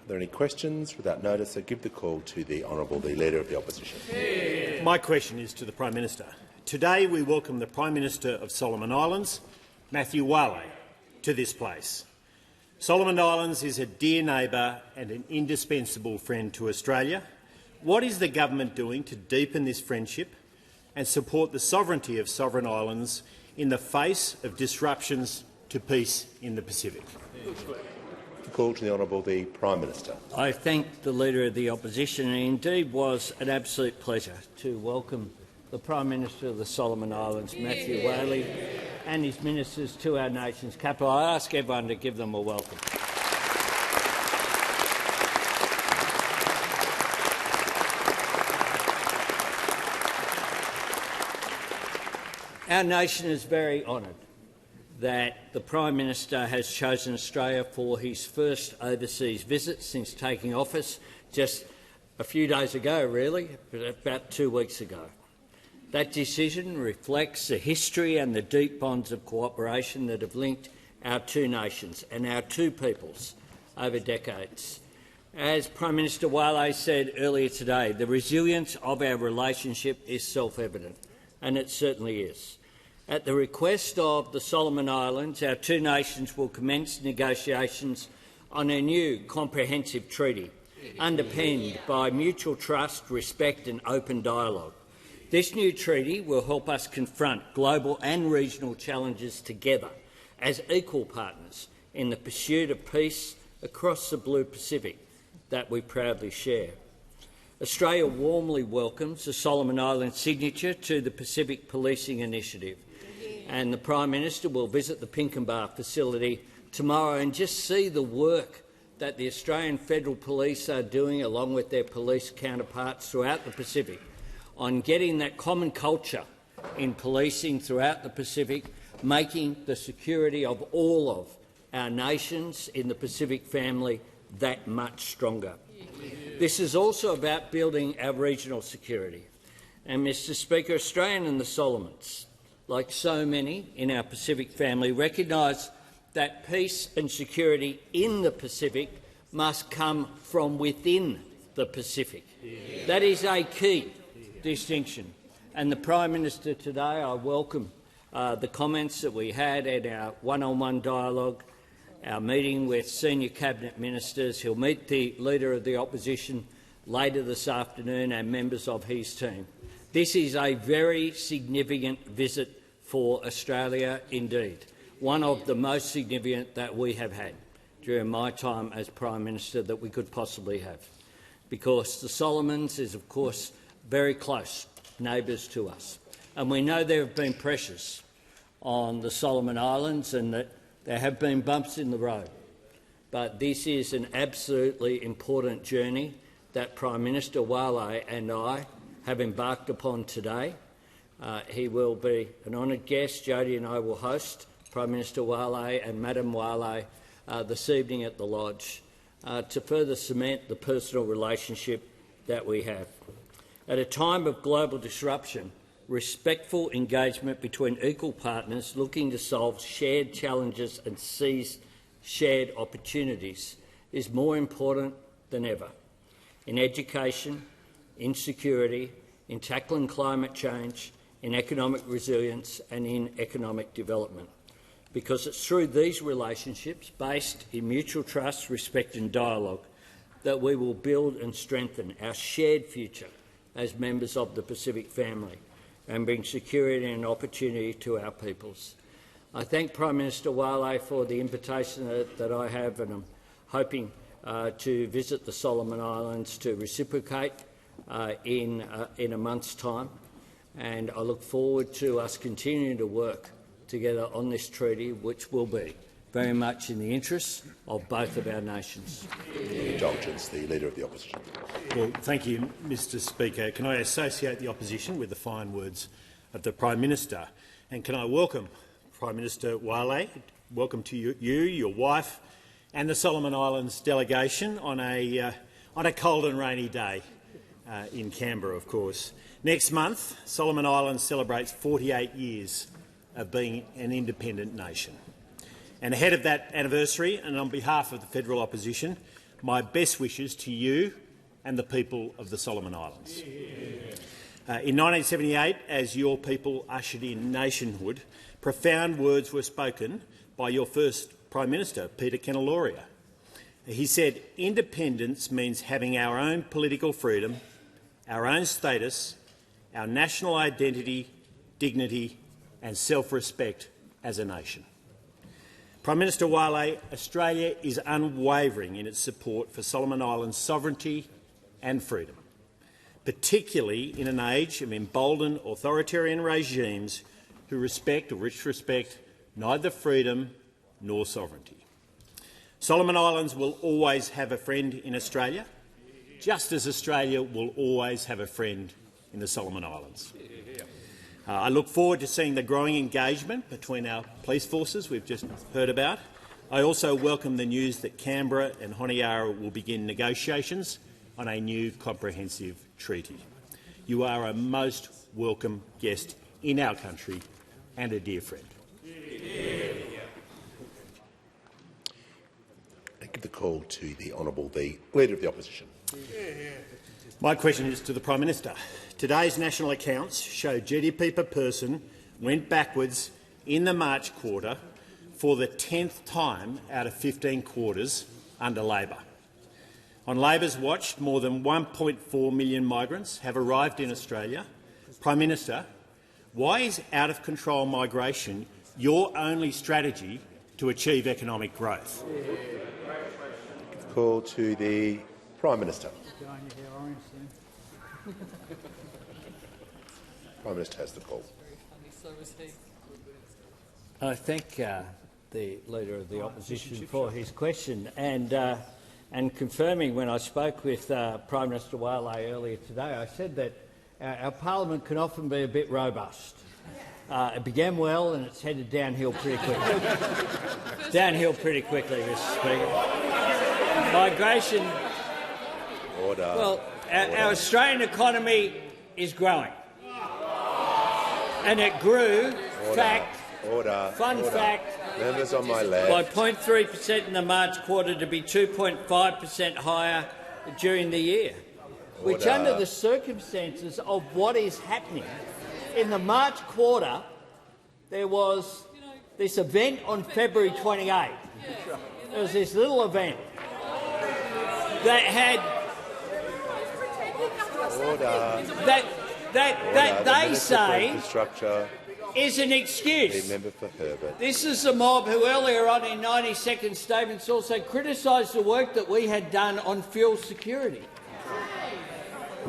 Are there any questions? Without notice, I give the call to the Honourable the Leader of the Opposition. Yeah. My question is to the Prime Minister. Today we welcome the Prime Minister of Solomon Islands, Matthew Wale, to this place. Solomon Islands is a dear neighbour and an indispensable friend to Australia. What is the government doing to deepen this friendship and support the sovereignty of sovereign islands in the face of disruptions to peace in the Pacific? The call to the Honourable the Prime Minister. I thank the Leader of the Opposition. It indeed was an absolute pleasure to welcome the Prime Minister of the Solomon Islands, Matthew Wale, and his ministers to our nation's capital. I ask everyone to give them a welcome. Our nation is very honoured that the Prime Minister has chosen Australia for his first overseas visit since taking office just a few days ago, really, about 2 weeks ago. That decision reflects the history and the deep bonds of cooperation that have linked our two nations and our two peoples over decades. As Prime Minister Wale said earlier today, the resilience of our relationship is self-evident, and it certainly is. At the request of the Solomon Islands, our two nations will commence negotiations on a new comprehensive treaty, underpinned by mutual trust, respect and open dialogue. This new treaty will help us confront global and regional challenges together as equal partners in the pursuit of peace across the Blue Pacific that we proudly share. Australia warmly welcomes the Solomon Islands signature to the Pacific Policing Initiative, and the Prime Minister will visit the Pinkenba facility tomorrow and just see the work that the Australian Federal Police are doing, along with their police counterparts throughout the Pacific, on getting that common culture in policing throughout the Pacific, making the security of all of our nations in the Pacific family that much stronger. This is also about building our regional security. And, Mr Speaker, Australia and the Solomons, like so many in our Pacific family, recognise that peace and security in the Pacific must come from within the Pacific. That is a key distinction. And the Prime Minister today, I welcome the comments that we had at our one-on-one dialogue, our meeting with senior Cabinet Ministers. He'll meet the Leader of the Opposition later this afternoon and members of his team. This is a very significant visit for Australia indeed, one of the most significant that we have had during my time as Prime Minister that we could possibly have, because the Solomons is, of course, very close neighbours to us. And we know there have been pressures on the Solomon Islands and that there have been bumps in the road. But this is an absolutely important journey that Prime Minister Wale and I have embarked upon today. He will be an honoured guest. Jodie and I will host Prime Minister Wale and Madam Wale this evening at the Lodge to further cement the personal relationship that we have. At a time of global disruption, respectful engagement between equal partners looking to solve shared challenges and seize shared opportunities is more important than ever. In education, in security, in tackling climate change, in economic resilience and in economic development. Because it's through these relationships, based in mutual trust, respect and dialogue, that we will build and strengthen our shared future as members of the Pacific family and bring security and opportunity to our peoples. I thank Prime Minister Wale for the invitation that I have, and I'm hoping to visit the Solomon Islands to reciprocate in a month's time. And I look forward to us continuing to work together on this treaty, which will be very much in the interests of both of our nations. Indulgence, the Leader of the Opposition. Well, thank you, Mr Speaker. Can I associate the opposition with the fine words of the Prime Minister? And can I welcome Prime Minister Wale, welcome to you, your wife and the Solomon Islands delegation on a cold and rainy day in Canberra, of course. Next month, Solomon Islands celebrates 48 years of being an independent nation. And ahead of that anniversary, and on behalf of the federal opposition, my best wishes to you and the people of the Solomon Islands. In 1978, as your people ushered in nationhood, profound words were spoken by your first Prime Minister, Peter Kenaloria. He said, "Independence means having our own political freedom, our own status, our national identity, dignity and self-respect as a nation." Prime Minister Wale, Australia is unwavering in its support for Solomon Islands' sovereignty and freedom, particularly in an age of emboldened authoritarian regimes who respect or disrespect neither freedom nor sovereignty. Solomon Islands will always have a friend in Australia, just as Australia will always have a friend in the Solomon Islands. I look forward to seeing the growing engagement between our police forces we've just heard about. I also welcome the news that Canberra and Honiara will begin negotiations on a new comprehensive treaty. You are a most welcome guest in our country and a dear friend. I give the call to the Honourable the Leader of the Opposition. My question is to the Prime Minister. Today's national accounts show GDP per person went backwards in the March quarter for the 10th time out of 15 quarters under Labor. On Labor's watch, more than 1.4 million migrants have arrived in Australia. Prime Minister, why is out-of-control migration your only strategy to achieve economic growth? Call to the Prime Minister. Prime Minister has the call. I thank the Leader of the Opposition for his question and confirming when I spoke with Prime Minister Wale earlier today, I said that our parliament can often be a bit robust. It began well and it's headed downhill pretty quickly. Mr Speaker. Migration. Order. Well, our Australian economy is growing. And it grew, fun fact, members on my left, by 0.3% in the March quarter to be 2.5% higher during the year, which under the circumstances of what is happening, in the March quarter there was this event on February 28th. There was this little event that had that they say is an excuse. Member for Herbert. This is the mob who earlier on in 90-second statements also criticised the work that we had done on fuel security.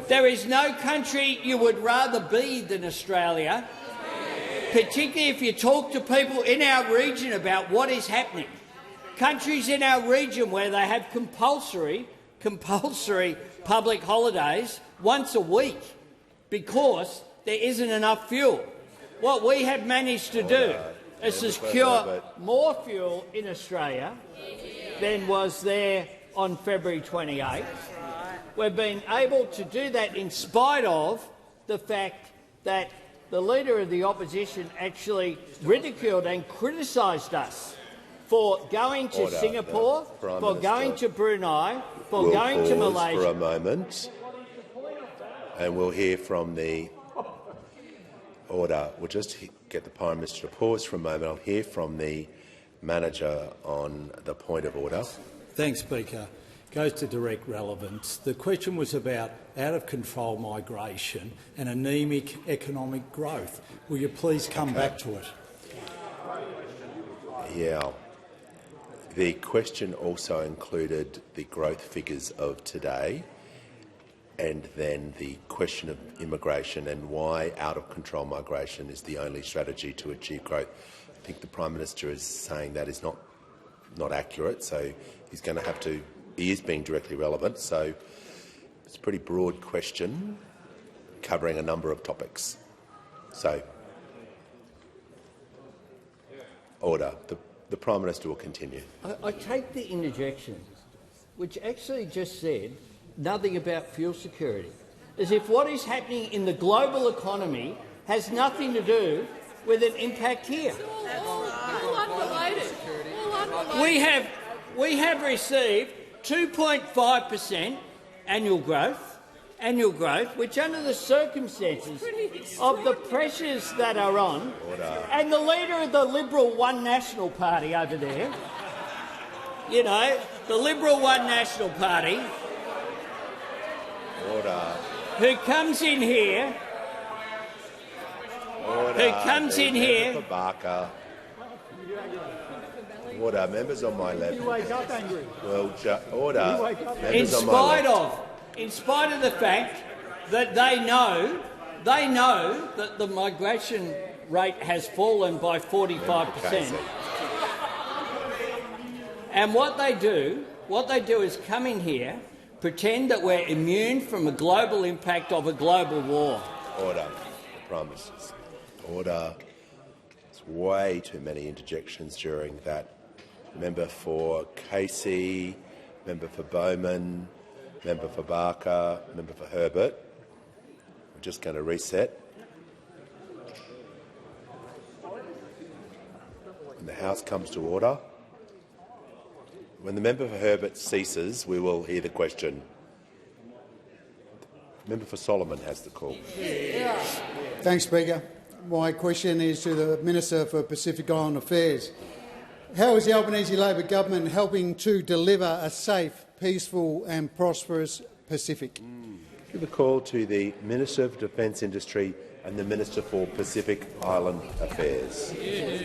There is no country you would rather be than Australia, particularly if you talk to people in our region about what is happening. Countries in our region where they have compulsory public holidays once a week because there isn't enough fuel. What we have managed to do is secure more fuel in Australia than was there on February 28th. We've been able to do that in spite of the fact that the Leader of the Opposition actually ridiculed and criticised us for going to Singapore, for going to Brunei, for going to Malaysia. For a moment, and we'll hear from the order. We'll just get the Prime Minister to pause for a moment. I'll hear from the manager on the point of order. Thanks, Speaker. Goes to direct relevance. The question was about out-of-control migration and anaemic economic growth. Will you please come back to it? Yeah. The question also included the growth figures of today and then the question of immigration and why out-of-control migration is the only strategy to achieve growth. I think the Prime Minister is saying that is not accurate, so he's going to have to. He is being directly relevant, so it's a pretty broad question covering a number of topics. So, order. The Prime Minister will continue. I take the interjection, which actually just said nothing about fuel security, as if what is happening in the global economy has nothing to do with an impact here. All unrelated. We have received 2.5% annual growth, which under the circumstances of the pressures that are on, and the leader of the Liberal One National Party over there, you know, the Liberal One National Party, who comes in here, Member for Barker. Order. Members on my left. You wake up angry. Well, order. in spite of the fact that they know that the migration rate has fallen by 45%. And what they do is come in here, pretend that we're immune from a global impact of a global war. Order. Promises. Order. There's way too many interjections during that. Member for Casey, member for Bowman, member for Barker, member for Herbert. We're just going to reset. When the House comes to order, when the member for Herbert ceases, we will hear the question. The member for Solomon has the call. Thanks, Speaker. My question is to the Minister for Pacific Island Affairs. How is the Albanese Labor government helping to deliver a safe, peaceful and prosperous Pacific? Give a call to the Minister for Defence Industry and the Minister for Pacific Island Affairs.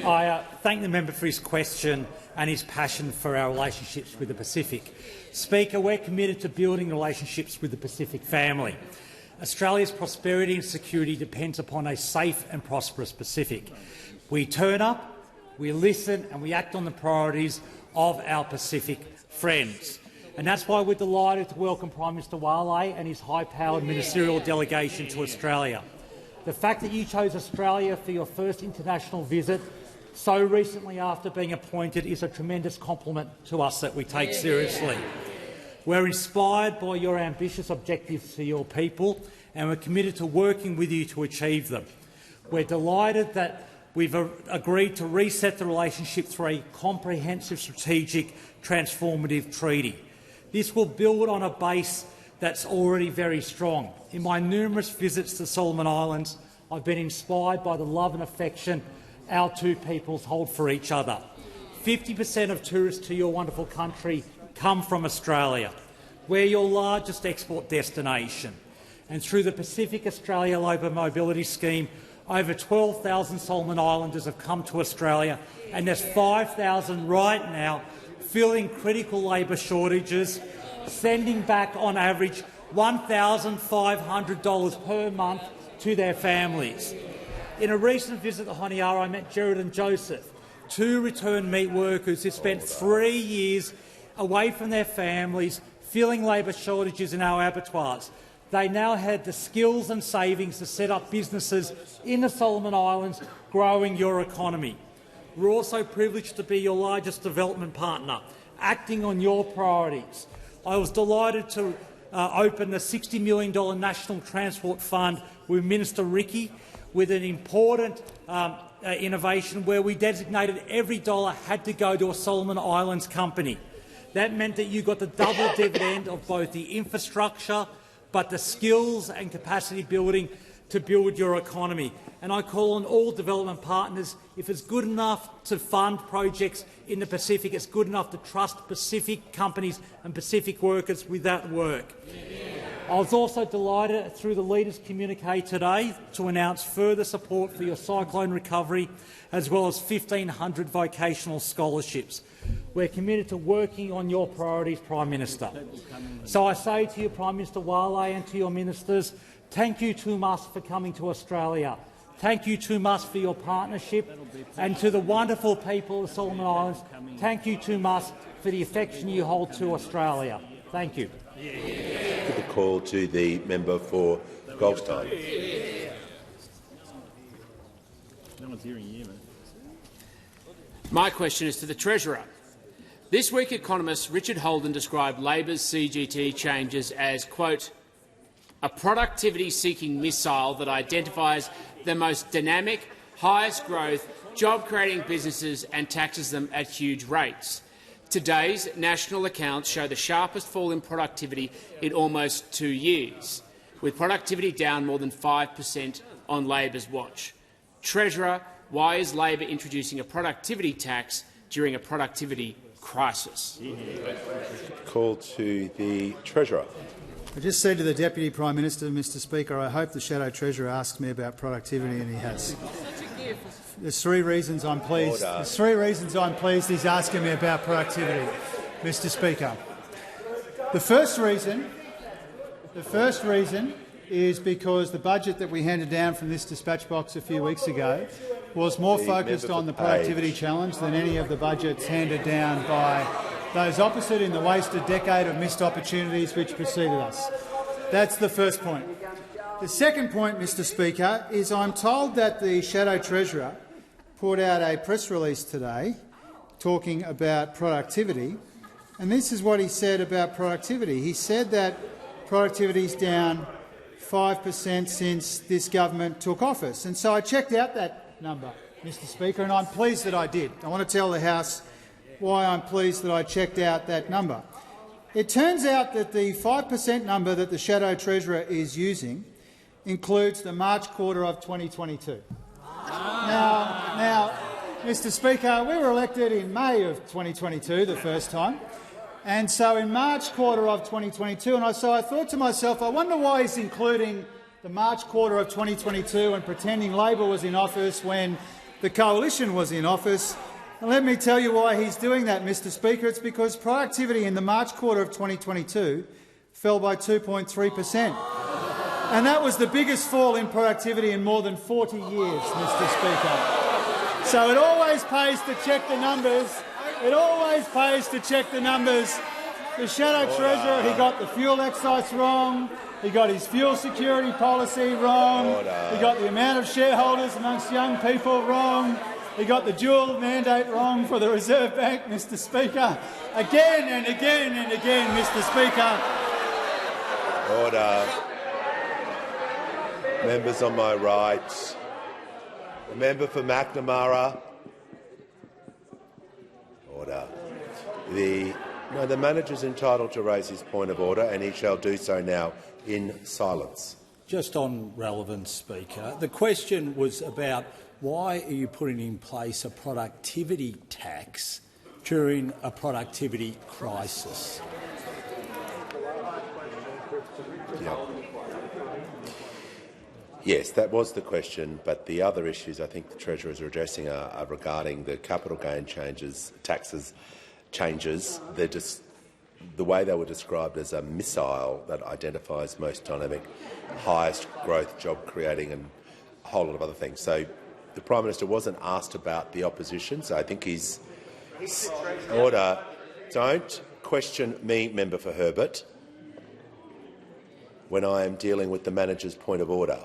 I thank the member for his question and his passion for our relationships with the Pacific. Speaker, we're committed to building relationships with the Pacific family. Australia's prosperity and security depends upon a safe and prosperous Pacific. We turn up, we listen and we act on the priorities of our Pacific friends. And that's why we're delighted to welcome Prime Minister Wale and his high-powered ministerial delegation to Australia. The fact that you chose Australia for your first international visit so recently after being appointed is a tremendous compliment to us that we take seriously. We're inspired by your ambitious objectives for your people and we're committed to working with you to achieve them. We're delighted that we've agreed to reset the relationship through a comprehensive, strategic, transformative treaty. This will build on a base that's already very strong. In my numerous visits to Solomon Islands, I've been inspired by the love and affection our two peoples hold for each other. 50% of tourists to your wonderful country come from Australia. We're your largest export destination. And through the Pacific Australia Labour Mobility Scheme, over 12,000 Solomon Islanders have come to Australia, and there's 5,000 right now filling critical labour shortages, sending back on average $1,500 per month to their families. In a recent visit to Honiara, I met Gerard and Joseph, two returned meat workers who spent 3 years away from their families, filling labour shortages in our abattoirs. They now had the skills and savings to set up businesses in the Solomon Islands, growing your economy. We're also privileged to be your largest development partner, acting on your priorities. I was delighted to open the $60 million National Transport Fund with Minister Wilkie, with an important innovation where we designated every dollar had to go to a Solomon Islands company. That meant that you got the double dividend of both the infrastructure but the skills and capacity building to build your economy. And I call on all development partners, if it's good enough to fund projects in the Pacific, it's good enough to trust Pacific companies and Pacific workers with that work. I was also delighted through the Leaders' Communique today to announce further support for your cyclone recovery, as well as 1,500 vocational scholarships. We're committed to working on your priorities, Prime Minister. So I say to you, Prime Minister Wale, and to your ministers, thank you too much for coming to Australia. Thank you too much for your partnership. And to the wonderful people of the Solomon Islands, thank you too much for the affection you hold to Australia. Thank you. Give a call to the member for Goldstein. No one's hearing you, man. My question is to the Treasurer. This week, economist Richard Holden described Labor's CGT changes as, quote, a productivity-seeking missile that identifies the most dynamic, highest growth, job-creating businesses and taxes them at huge rates. Today's national accounts show the sharpest fall in productivity in almost 2 years, with productivity down more than 5% on Labor's watch. Treasurer, why is Labor introducing a productivity tax during a productivity crisis? Call to the Treasurer. I just said to the Deputy Prime Minister, Mr Speaker, I hope the Shadow Treasurer asks me about productivity, and he has. There's three reasons I'm pleased. There's three reasons I'm pleased he's asking me about productivity, Mr Speaker. The first reason is because the budget that we handed down from this dispatch box a few weeks ago was more focused on the productivity challenge than any of the budgets handed down by those opposite in the wasted decade of missed opportunities which preceded us. That's the first point. The second point, Mr Speaker, is I'm told that the Shadow Treasurer put out a press release today talking about productivity, and this is what he said about productivity. He said that productivity is down 5% since this government took office. And so I checked out that number, Mr Speaker, and I'm pleased that I did. I want to tell the House why I'm pleased that I checked out that number. It turns out that the 5% number that the Shadow Treasurer is using includes the March quarter of 2022. Now, Mr Speaker, we were elected in May of 2022 the first time, and so in March quarter of 2022, and so I thought to myself, I wonder why he's including the March quarter of 2022 and pretending Labor was in office when the Coalition was in office. And let me tell you why he's doing that, Mr Speaker. It's because productivity in the March quarter of 2022 fell by 2.3%. And that was the biggest fall in productivity in more than 40 years, Mr Speaker. So it always pays to check the numbers. It always pays to check the numbers. The Shadow Treasurer, he got the fuel excise wrong. He got his fuel security policy wrong. He got the amount of shareholders amongst young people wrong. He got the dual mandate wrong for the Reserve Bank, Mr Speaker. Again and again and again, Mr Speaker. Order. Members on my right. The member for McNamara. Order. The manager's entitled to raise his point of order, and he shall do so now in silence. Just on relevance, Speaker, the question was about why are you putting in place a productivity tax during a productivity crisis? Yep. Yes, that was the question, but the other issues I think the Treasurers are addressing are regarding the capital gain taxes changes. They're just the way they were described as a missile that identifies most dynamic, highest growth, job creating and a whole lot of other things. So the Prime Minister wasn't asked about the opposition, so I think he's... Order. Don't question me, Member for Herbert, when I am dealing with the manager's point of order.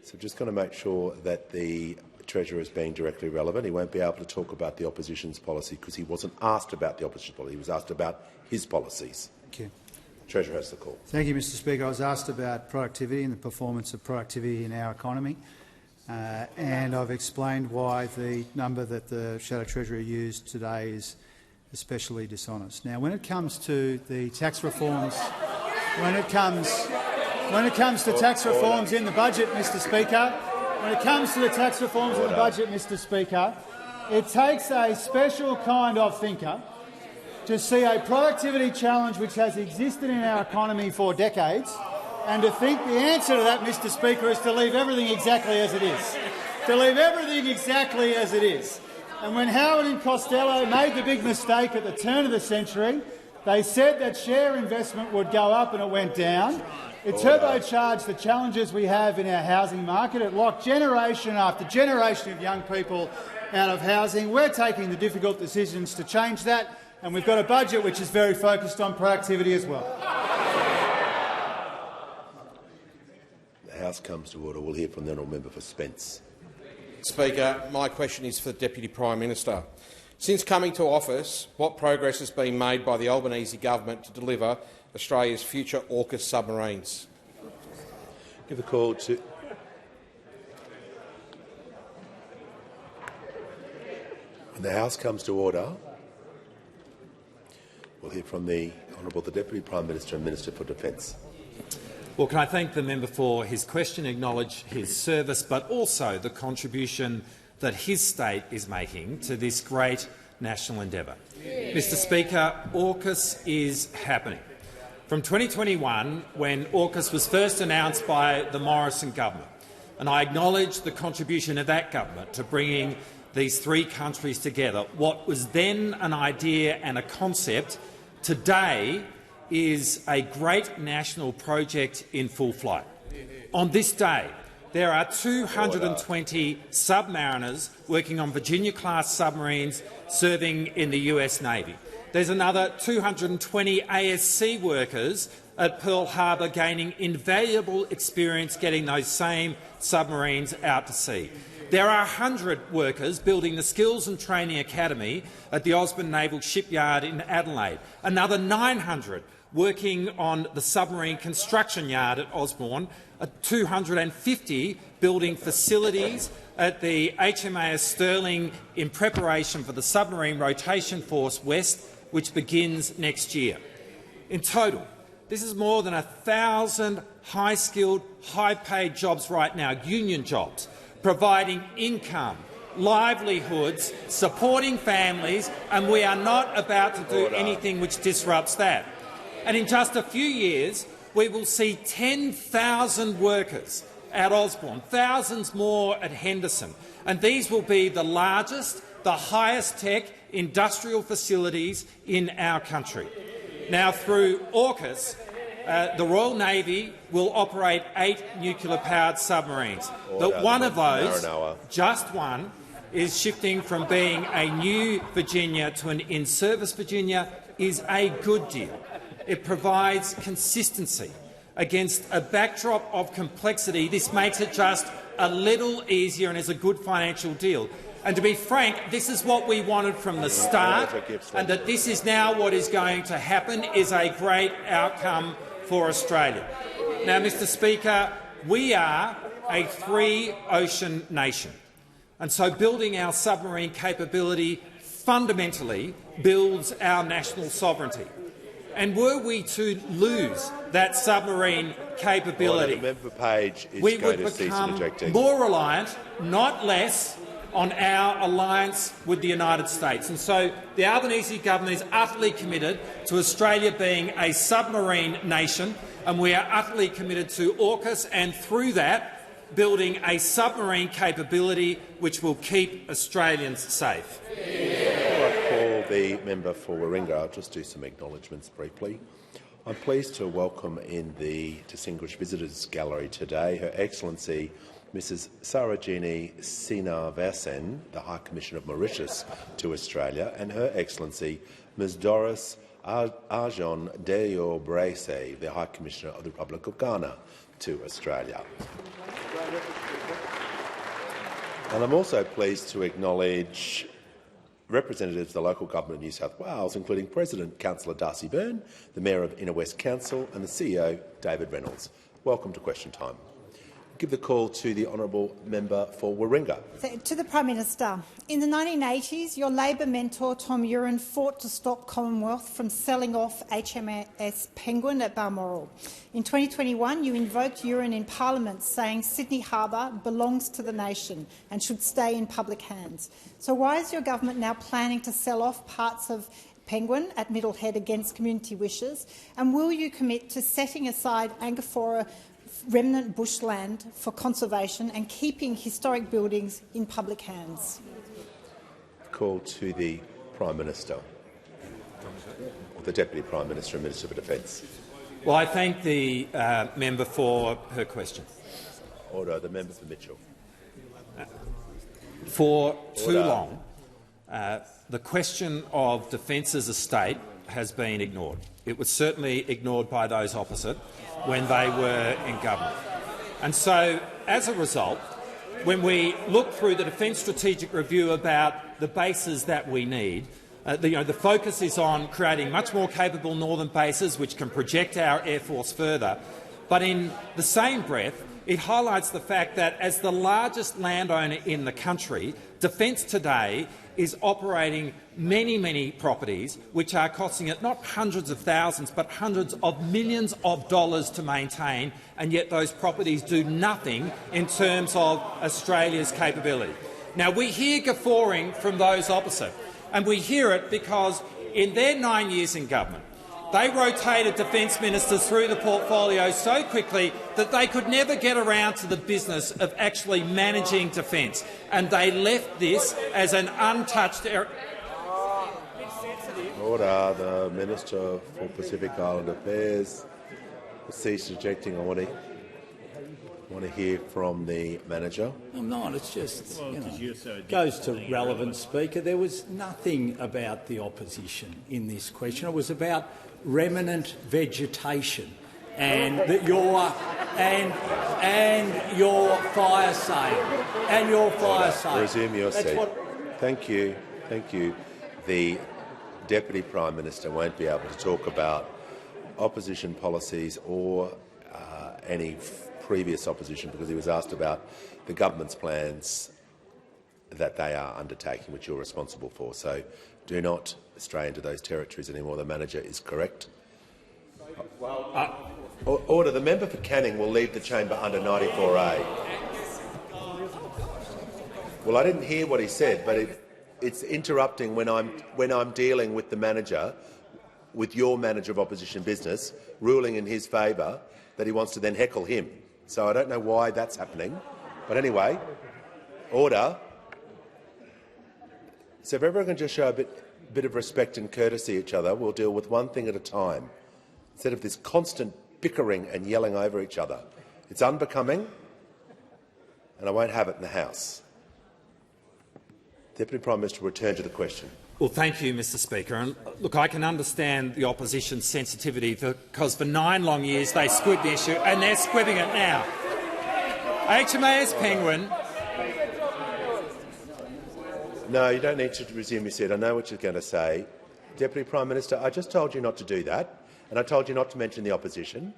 So I'm just going to make sure that the Treasurer is being directly relevant. He won't be able to talk about the opposition's policy because he wasn't asked about the opposition policy. He was asked about his policies. Thank you. Treasurer has the call. Thank you, Mr Speaker. I was asked about productivity and the performance of productivity in our economy, and I've explained why the number that the Shadow Treasurer used today is especially dishonest. Now, when it comes to the tax reforms, when it comes to tax reforms in the budget, Mr Speaker, when it comes to the tax reforms in the budget, Mr Speaker, it takes a special kind of thinker to see a productivity challenge which has existed in our economy for decades and to think the answer to that, Mr Speaker, is to leave everything exactly as it is. To leave everything exactly as it is. And when Howard and Costello made the big mistake at the turn of the century, they said that share investment would go up and it went down. It turbocharged the challenges we have in our housing market. It locked generation after generation of young people out of housing. We're taking the difficult decisions to change that, and we've got a budget which is very focused on productivity as well. The House comes to order. We'll hear from the honourable member for Spence. Speaker, my question is for the Deputy Prime Minister. Since coming to office, what progress has been made by the Albanese government to deliver Australia's future AUKUS submarines? Give a call to... When the House comes to order, we'll hear from the Honourable the Deputy Prime Minister and Minister for Defence. Well, can I thank the member for his question, acknowledge his service, but also the contribution that his state is making to this great national endeavour. Mr Speaker, AUKUS is happening. From 2021, when AUKUS was first announced by the Morrison government, and I acknowledge the contribution of that government to bringing these three countries together, what was then an idea and a concept, today is a great national project in full flight. On this day, there are 220 submariners working on Virginia-class submarines serving in the US Navy. There's another 220 ASC workers at Pearl Harbor gaining invaluable experience getting those same submarines out to sea. There are 100 workers building the Skills and Training Academy at the Osborne Naval Shipyard in Adelaide, another 900 working on the submarine construction yard at Osborne, 250 building facilities at the HMAS Stirling in preparation for the Submarine Rotation Force West, which begins next year. In total, this is more than 1,000 high-skilled, high-paid jobs right now, union jobs, providing income, livelihoods, supporting families, and we are not about to do anything which disrupts that. And in just a few years, we will see 10,000 workers at Osborne, thousands more at Henderson, and these will be the largest, the highest-tech industrial facilities in our country. Now, through AUKUS, the Royal Navy will operate 8 nuclear-powered submarines. But one of those, just one, is shifting from being a new Virginia to an in-service Virginia is a good deal. It provides consistency. Against a backdrop of complexity, this makes it just a little easier and is a good financial deal. And to be frank, this is what we wanted from the start, and that this is now what is going to happen is a great outcome for Australia. Now, Mr Speaker, we are a three-ocean nation, and so building our submarine capability fundamentally builds our national sovereignty. And were we to lose that submarine capability, we would become more reliant, not less, on our alliance with the United States. And so the Albanese government is utterly committed to Australia being a submarine nation, and we are utterly committed to AUKUS and, through that, building a submarine capability which will keep Australians safe. Before I call the member for Warringah, I'll just do some acknowledgements briefly. I'm pleased to welcome in the Distinguished Visitors Gallery today Her Excellency Mrs Sarojini Srinivasan, the High Commissioner of Mauritius to Australia, and Her Excellency Ms Doris Arjon Deo Bracey, the High Commissioner of the Republic of Ghana to Australia. And I'm also pleased to acknowledge representatives of the local government of New South Wales, including President Councillor Darcy Byrne, the Mayor of Inner West Council and the CEO David Reynolds. Welcome to Question Time. Give the call to the honourable member for Warringah. To the Prime Minister. In the 1980s, your Labor mentor Tom Uren fought to stop Commonwealth from selling off HMAS Penguin at Balmoral. In 2021, you invoked Uren in Parliament, saying Sydney Harbour belongs to the nation and should stay in public hands. So why is your government now planning to sell off parts of Penguin at Middlehead against community wishes? And will you commit to setting aside Angorphora remnant bushland for conservation and keeping historic buildings in public hands? Call to the Prime Minister, or the Deputy Prime Minister and Minister for Defence. Well, I thank the member for her question. Order. The member for Mitchell. For too long, the question of Defence's estate has been ignored. It was certainly ignored by those opposite when they were in government. And so, as a result, when we look through the Defence Strategic Review about the bases that we need, the focus is on creating much more capable northern bases which can project our Air Force further. But in the same breath, it highlights the fact that as the largest landowner in the country, Defence today is operating many properties which are costing it not hundreds of thousands but hundreds of millions of dollars to maintain, and yet those properties do nothing in terms of Australia's capability. Now, we hear guffawing from those opposite, and we hear it because in their 9 years in government, they rotated defence ministers through the portfolio so quickly that they could never get around to the business of actually managing defence, and they left this as an untouched area. Order. The Minister for Pacific Island Affairs will cease rejecting. I want to hear from the manager. I'm not. It's just, goes to relevant, Speaker. There was nothing about the opposition in this question. It was about remnant vegetation and your fire sale Resume your seat. Thank you. The Deputy Prime Minister won't be able to talk about opposition policies or any previous opposition because he was asked about the government's plans that they are undertaking, which you're responsible for. So do not stray into those territories anymore. The manager is correct. Order. The member for Canning will leave the chamber under 94A. Well, I didn't hear what he said, but it's interrupting when I'm dealing with the manager, with your manager of opposition business, ruling in his favour that he wants to then heckle him. So I don't know why that's happening. But anyway, order. So if everyone can just show a bit of respect and courtesy each other, we'll deal with one thing at a time, instead of this constant bickering and yelling over each other. It's unbecoming, and I won't have it in the House. Deputy Prime Minister will return to the question. Well, thank you, Mr Speaker. And look, I can understand the opposition's sensitivity because for 9 long years they squibbed the issue, and they're squibbing it now. HMAS Penguin. No, you don't need to resume your seat. I know what you're going to say. Deputy Prime Minister, I just told you not to do that, and I told you not to mention the opposition.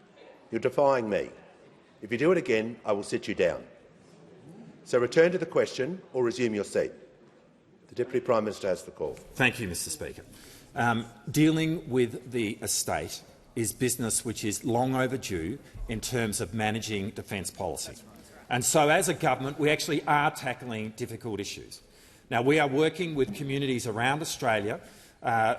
You're defying me. If you do it again, I will sit you down. So return to the question or resume your seat. The Deputy Prime Minister has the call. Thank you, Mr Speaker. Dealing with the estate is business which is long overdue in terms of managing defence policy. And so, as a government, we actually are tackling difficult issues. Now, we are working with communities around Australia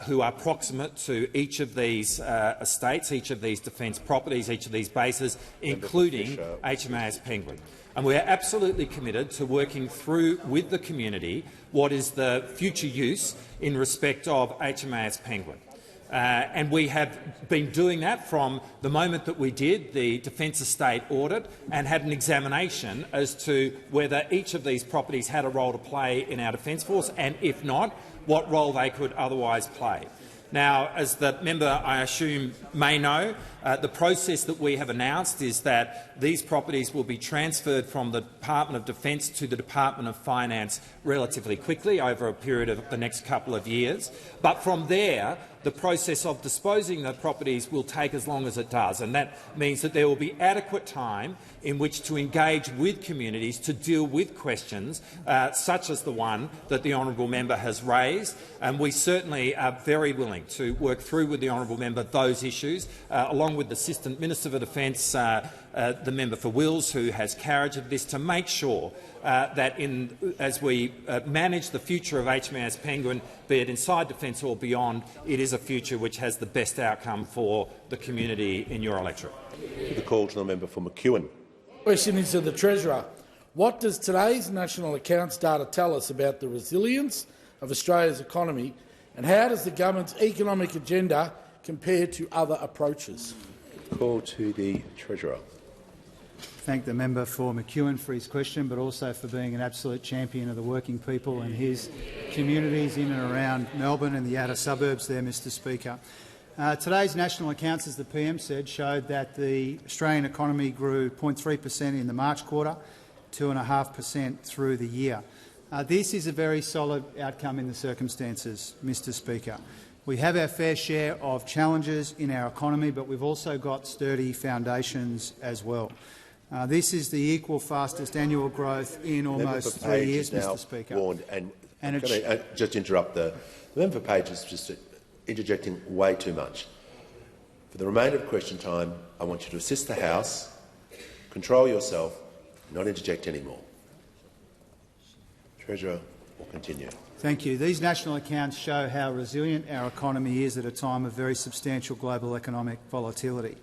who are proximate to each of these estates, each of these defence properties, each of these bases, including HMAS Penguin. And we are absolutely committed to working through with the community what is the future use in respect of HMAS Penguin. And we have been doing that from the moment that we did the Defence Estate audit and had an examination as to whether each of these properties had a role to play in our Defence Force, and if not, what role they could otherwise play. Now, as the member, I assume, may know, the process that we have announced is that these properties will be transferred from the Department of Defence to the Department of Finance relatively quickly over a period of the next couple of years. But from there, the process of disposing of the properties will take as long as it does, and that means that there will be adequate time in which to engage with communities to deal with questions such as the one that the honourable member has raised. And we certainly are very willing to work through with the honourable member those issues, along with the Assistant Minister for Defence, the member for Wills, who has carriage of this, to make sure that as we manage the future of HMAS Penguin, be it inside Defence or beyond, it is a future which has the best outcome for the community in your electorate. The call to the member for McEwen. Question is to the Treasurer. What does today's national accounts data tell us about the resilience of Australia's economy, and how does the government's economic agenda compare to other approaches? Call to the Treasurer. Thank the member for McEwen for his question, but also for being an absolute champion of the working people and his communities in and around Melbourne and the outer suburbs there, Mr Speaker. Today's national accounts, as the PM said, showed that the Australian economy grew 0.3% in the March quarter, 2.5% through the year. This is a very solid outcome in the circumstances, Mr Speaker. We have our fair share of challenges in our economy, but we've also got sturdy foundations as well. This is the equal fastest annual growth in almost 3 years, Mr Speaker. Warned, and And can I just interrupt the member for Page is just interjecting way too much. For the remainder of question time, I want you to assist the House, control yourself, not interject anymore. Treasurer will continue. Thank you. These national accounts show how resilient our economy is at a time of very substantial global economic volatility.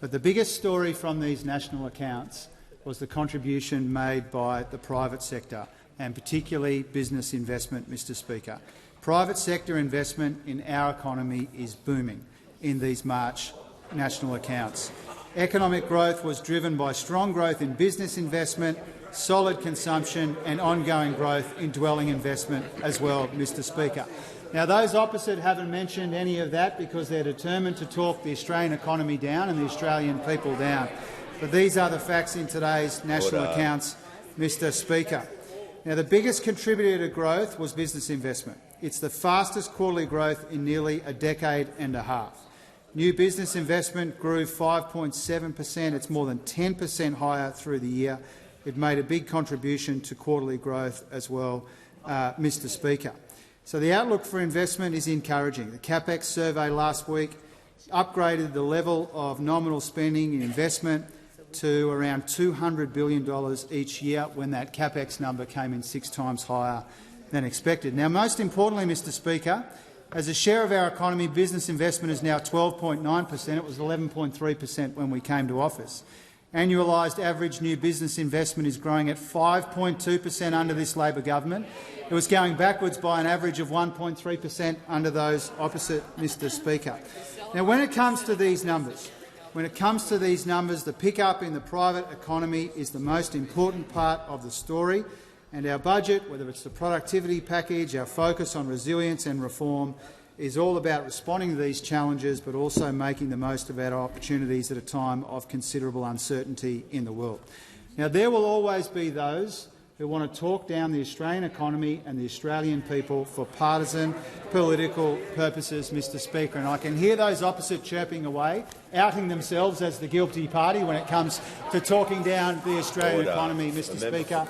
But the biggest story from these national accounts was the contribution made by the private sector, and particularly business investment, Mr Speaker. Private sector investment in our economy is booming in these March national accounts. Economic growth was driven by strong growth in business investment, solid consumption and ongoing growth in dwelling investment as well, Mr Speaker. Now, those opposite haven't mentioned any of that because they're determined to talk the Australian economy down and the Australian people down. But these are the facts in today's national accounts, Mr Speaker. Now, the biggest contributor to growth was business investment. It's the fastest quarterly growth in nearly a decade and a half. New business investment grew 5.7%. It's more than 10% higher through the year. It made a big contribution to quarterly growth as well, Mr Speaker. So the outlook for investment is encouraging. The CapEx survey last week upgraded the level of nominal spending in investment to around $200 billion each year, when that CapEx number came in 6 times higher than expected. Now, most importantly, Mr Speaker, as a share of our economy, business investment is now 12.9%. It was 11.3% when we came to office. Annualised average new business investment is growing at 5.2% under this Labor government. It was going backwards by an average of 1.3% under those opposite, Mr Speaker. Now, when it comes to these numbers, the pickup in the private economy is the most important part of the story, and our budget, whether it's the productivity package, our focus on resilience and reform, is all about responding to these challenges but also making the most of our opportunities at a time of considerable uncertainty in the world. Now, there will always be those who want to talk down the Australian economy and the Australian people for partisan political purposes, Mr Speaker, and I can hear those opposite chirping away, outing themselves as the guilty party when it comes to talking down the Australian economy, Mr Speaker.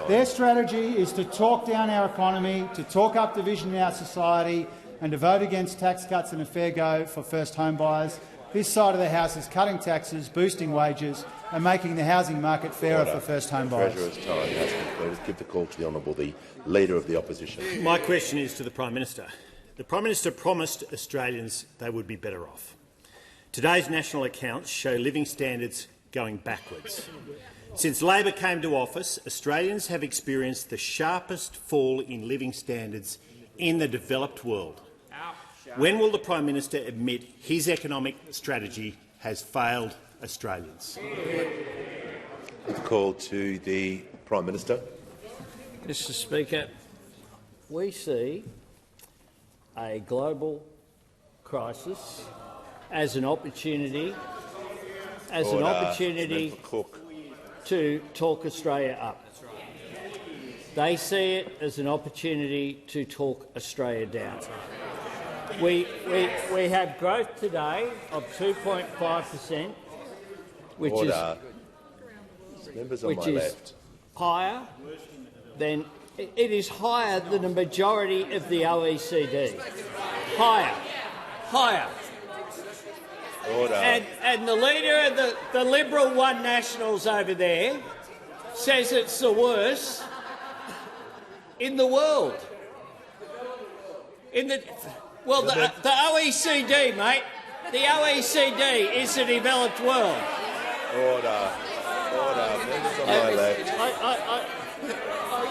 Their strategy is to talk down our economy, to talk up division in our society and to vote against tax cuts and a fair go for first home buyers. This side of the House is cutting taxes, boosting wages and making the housing market fairer for first home buyers. Treasurer's time has concluded. Give the call to the Honourable the Leader of the Opposition. My question is to the Prime Minister. The Prime Minister promised Australians they would be better off. Today's national accounts show living standards going backwards. Since Labor came to office, Australians have experienced the sharpest fall in living standards in the developed world. When will the Prime Minister admit his economic strategy has failed Australians? The call to the Prime Minister. Mr Speaker, we see a global crisis as an opportunity, to talk Australia up. They see it as an opportunity to talk Australia down. We have growth today of 2.5%, which is higher than it is higher than the majority of the OECD. Higher. Order. And the leader of the Liberal One Nationals over there says it's the worst in the world. The OECD, mate. The OECD is the developed world. Order. Members on my left.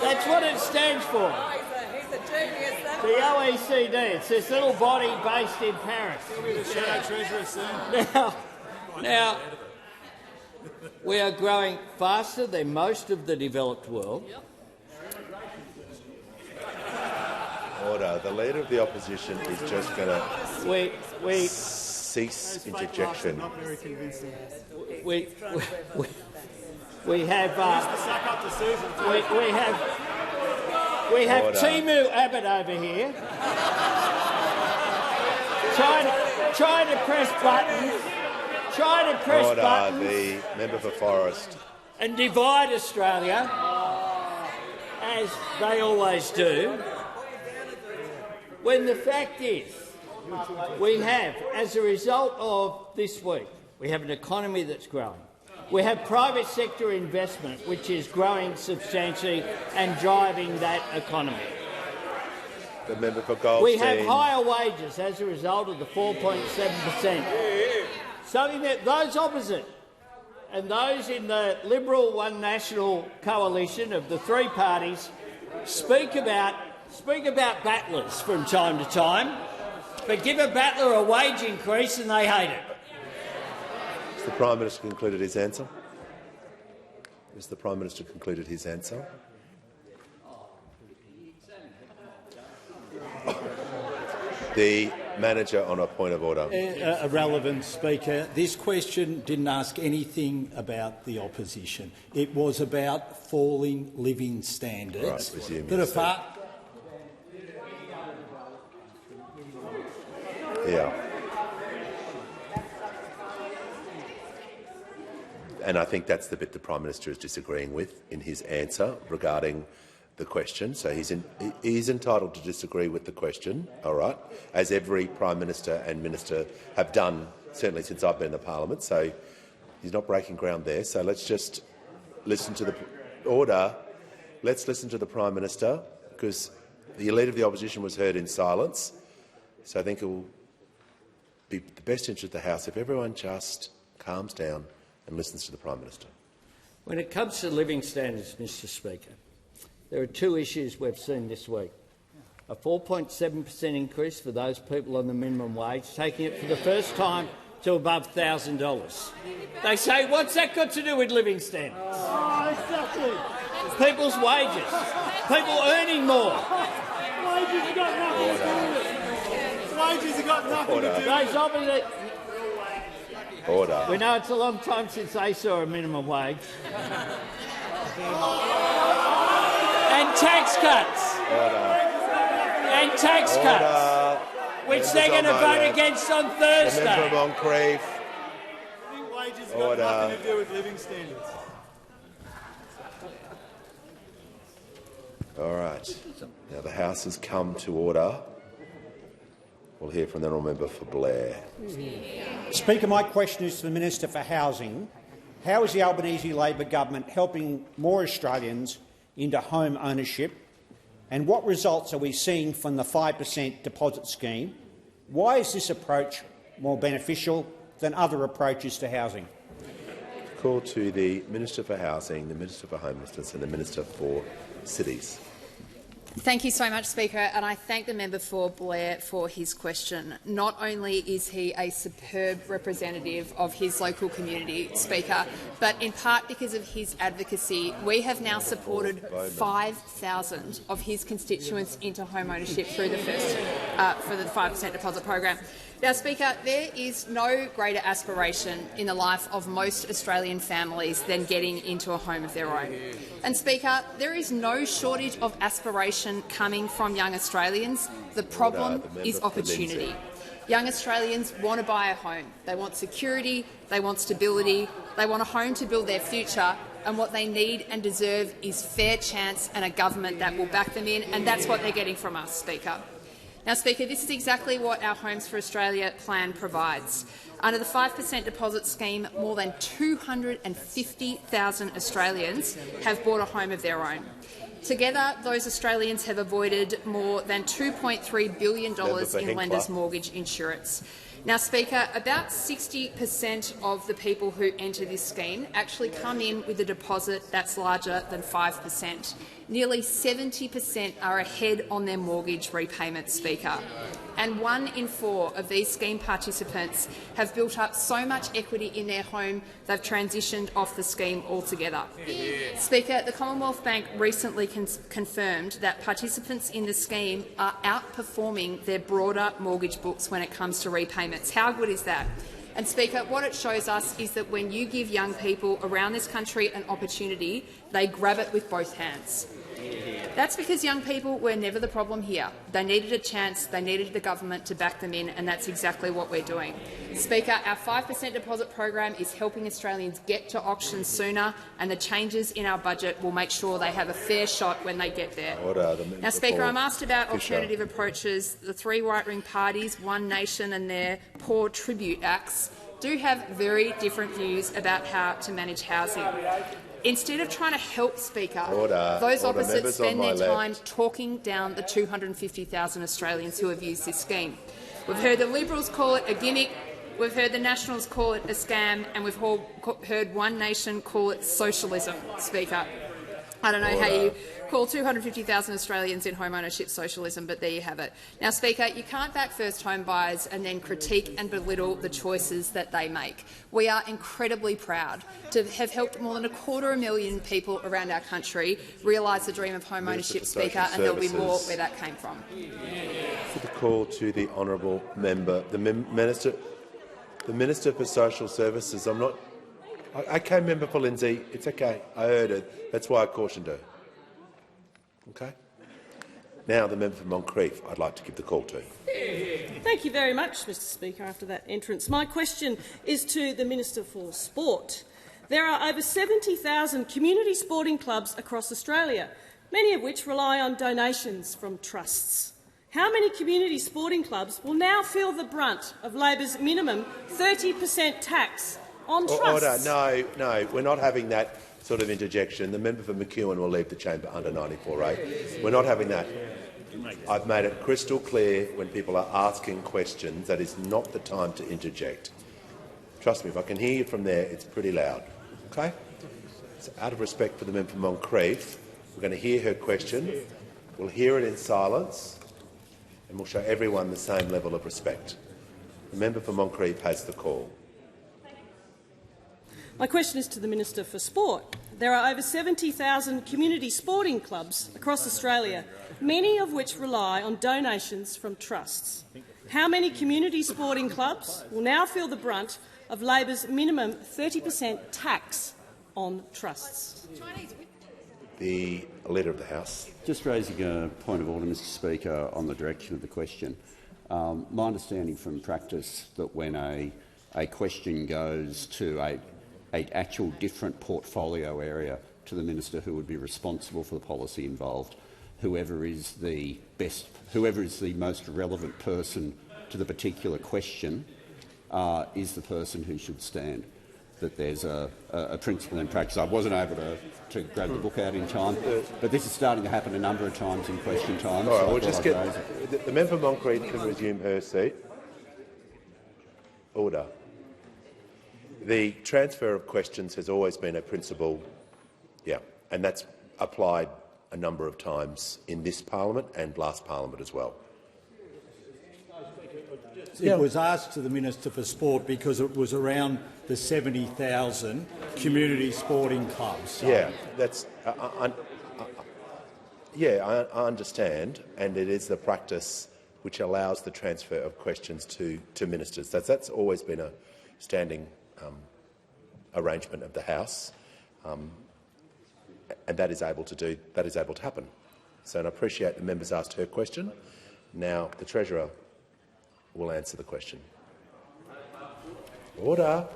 That's what it stands for. The OECD. It's this little body based in Paris. Now, we are growing faster than most of the developed world. Order. The Leader of the Opposition is just going to cease interjection. We have Timu Abbott over here trying to press buttons. The member for Forest. And divide Australia, as they always do. when the fact is we have, as a result of this week, we have an economy that's growing. We have private sector investment which is growing substantially and driving that economy. The member for Gosling. We have higher wages as a result of the 4.7%. Something that those opposite and those in the Liberal One National coalition of the three parties speak about battlers from time to time, but give a battler a wage increase and they hate it. Has the Prime Minister concluded his answer? Has the Prime Minister concluded his answer? The manager on a point of order. Irrelevant, Speaker. This question didn't ask anything about the opposition. It was about falling living standards that are far. Yeah. And I think that's the bit the Prime Minister is disagreeing with in his answer regarding the question. So he's entitled to disagree with the question, all right, as every Prime Minister and Minister have done, certainly since I've been in the Parliament. So he's not breaking ground there. So let's just listen to the order. Let's listen to the Prime Minister, because the Leader of the Opposition was heard in silence. So I think it will be the best interest of the House if everyone just calms down and listens to the Prime Minister. When it comes to living standards, Mr Speaker, there are two issues we've seen this week. A 4.7% increase for those people on the minimum wage, taking it for the first time to above $1,000. They say, what's that got to do with living standards? Oh, exactly. People's wages. People earning more. Wages have got nothing to do with it. Wages have got nothing to do with it. Those opposite. Order. We know it's a long time since they saw a minimum wage. And tax cuts. And tax cuts, which they're going to vote against on Thursday. The member of Moncrief. I think wages have got nothing to do with living standards. All right. Now the House has come to order. We'll hear from the honourable member for Belyea. Speaker, my question is to the Minister for Housing. How is the Albanese Labor government helping more Australians into home ownership, and what results are we seeing from the 5% deposit scheme? Why is this approach more beneficial than other approaches to housing? Call to the Minister for Housing, the Minister for Homelessness and the Minister for Cities. Thank you so much, Speaker, and I thank the member for Belyea for his question. Not only is he a superb representative of his local community, Speaker, but in part because of his advocacy, we have now supported 5,000 of his constituents into home ownership through the for the 5% deposit program. Now, Speaker, there is no greater aspiration in the life of most Australian families than getting into a home of their own. And, Speaker, there is no shortage of aspiration coming from young Australians. The problem is opportunity. Young Australians want to buy a home. They want security, they want stability, they want a home to build their future, and what they need and deserve is fair chance and a government that will back them in, and that's what they're getting from us, Speaker. Now, Speaker, this is exactly what our Homes for Australia plan provides. Under the 5% deposit scheme, more than 250,000 Australians have bought a home of their own. Together, those Australians have avoided more than $2.3 billion in lenders' mortgage insurance. Now, Speaker, about 60% of the people who enter this scheme actually come in with a deposit that's larger than 5%. Nearly 70% are ahead on their mortgage repayment, Speaker. And 1 in 4 of these scheme participants have built up so much equity in their home they've transitioned off the scheme altogether. Speaker, the Commonwealth Bank recently confirmed that participants in the scheme are outperforming their broader mortgage books when it comes to repayments. How good is that? And, Speaker, what it shows us is that when you give young people around this country an opportunity, they grab it with both hands. That's because young people were never the problem here. They needed a chance, they needed the government to back them in, and that's exactly what we're doing. Speaker, our 5% deposit program is helping Australians get to auctions sooner, and the changes in our budget will make sure they have a fair shot when they get there. Now, Speaker, I'm asked about alternative approaches. The three right-wing parties, One Nation and their poor tribute acts, do have very different views about how to manage housing. Instead of trying to help, Speaker, those opposite spend their time talking down the 250,000 Australians who have used this scheme. We've heard the Liberals call it a gimmick, we've heard the Nationals call it a scam, and we've heard One Nation call it socialism, Speaker. I don't know how you call 250,000 Australians in home ownership socialism, but there you have it. Now, Speaker, you can't back first home buyers and then critique and belittle the choices that they make. We are incredibly proud to have helped more than 250,000 people around our country realise the dream of home ownership, Speaker, and there'll be more where that came from. For the call to the honourable member, the Minister for Social Services. Okay, Member for Lindsay, it's okay. I heard it. That's why I cautioned her. Okay. Now the member for Moncrieff I'd like to give the call to. Thank you very much, Mr Speaker, after that entrance. My question is to the Minister for Sport. There are over 70,000 community sporting clubs across Australia, many of which rely on donations from trusts. How many community sporting clubs will now feel the brunt of Labor's minimum 30% tax on trusts? Order. No, we're not having that sort of interjection. The member for McEwen will leave the chamber under 94A. We're not having that. I've made it crystal clear when people are asking questions that is not the time to interject. Trust me, if I can hear you from there, it's pretty loud. Okay? So out of respect for the member for Moncrieff, we're going to hear her question. We'll hear it in silence, and we'll show everyone the same level of respect. The member for Moncrieff has the call. My question is to the Minister for Sport. There are over 70,000 community sporting clubs across Australia, many of which rely on donations from trusts. How many community sporting clubs will now feel the brunt of Labor's minimum 30% tax on trusts? The Leader of the House. Just raising a point of order, Mr Speaker, on the direction of the question. My understanding from practice that when a question goes to an actual different portfolio area to the minister who would be responsible for the policy involved, whoever is the most relevant person to the particular question is the person who should stand. That there's a principle in practice. I wasn't able to grab the book out in time, but this is starting to happen a number of times in question time. All right, we'll just get the member for Moncrieff can resume her seat. Order. The transfer of questions has always been a principle, and that's applied a number of times in this parliament and last parliament as well. It was asked to the Minister for Sport because it was around the 70,000 community sporting clubs. So. Yeah, that's. I understand, and it is the practice which allows the transfer of questions to ministers. That's always been a standing arrangement of the House, and that is able to happen. So, and I appreciate the members asked her question. Now the Treasurer will answer the question. Order.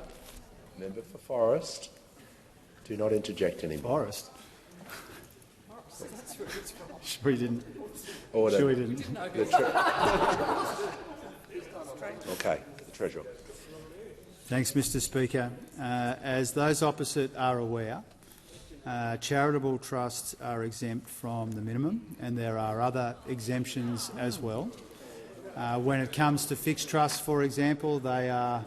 Member for Forest. Do not interject anymore. Forest. We didn't. Order. Sure we didn't. Okay, the Treasurer. Thanks, Mr Speaker. As those opposite are aware, charitable trusts are exempt from the minimum, and there are other exemptions as well. When it comes to fixed trusts, for example, they are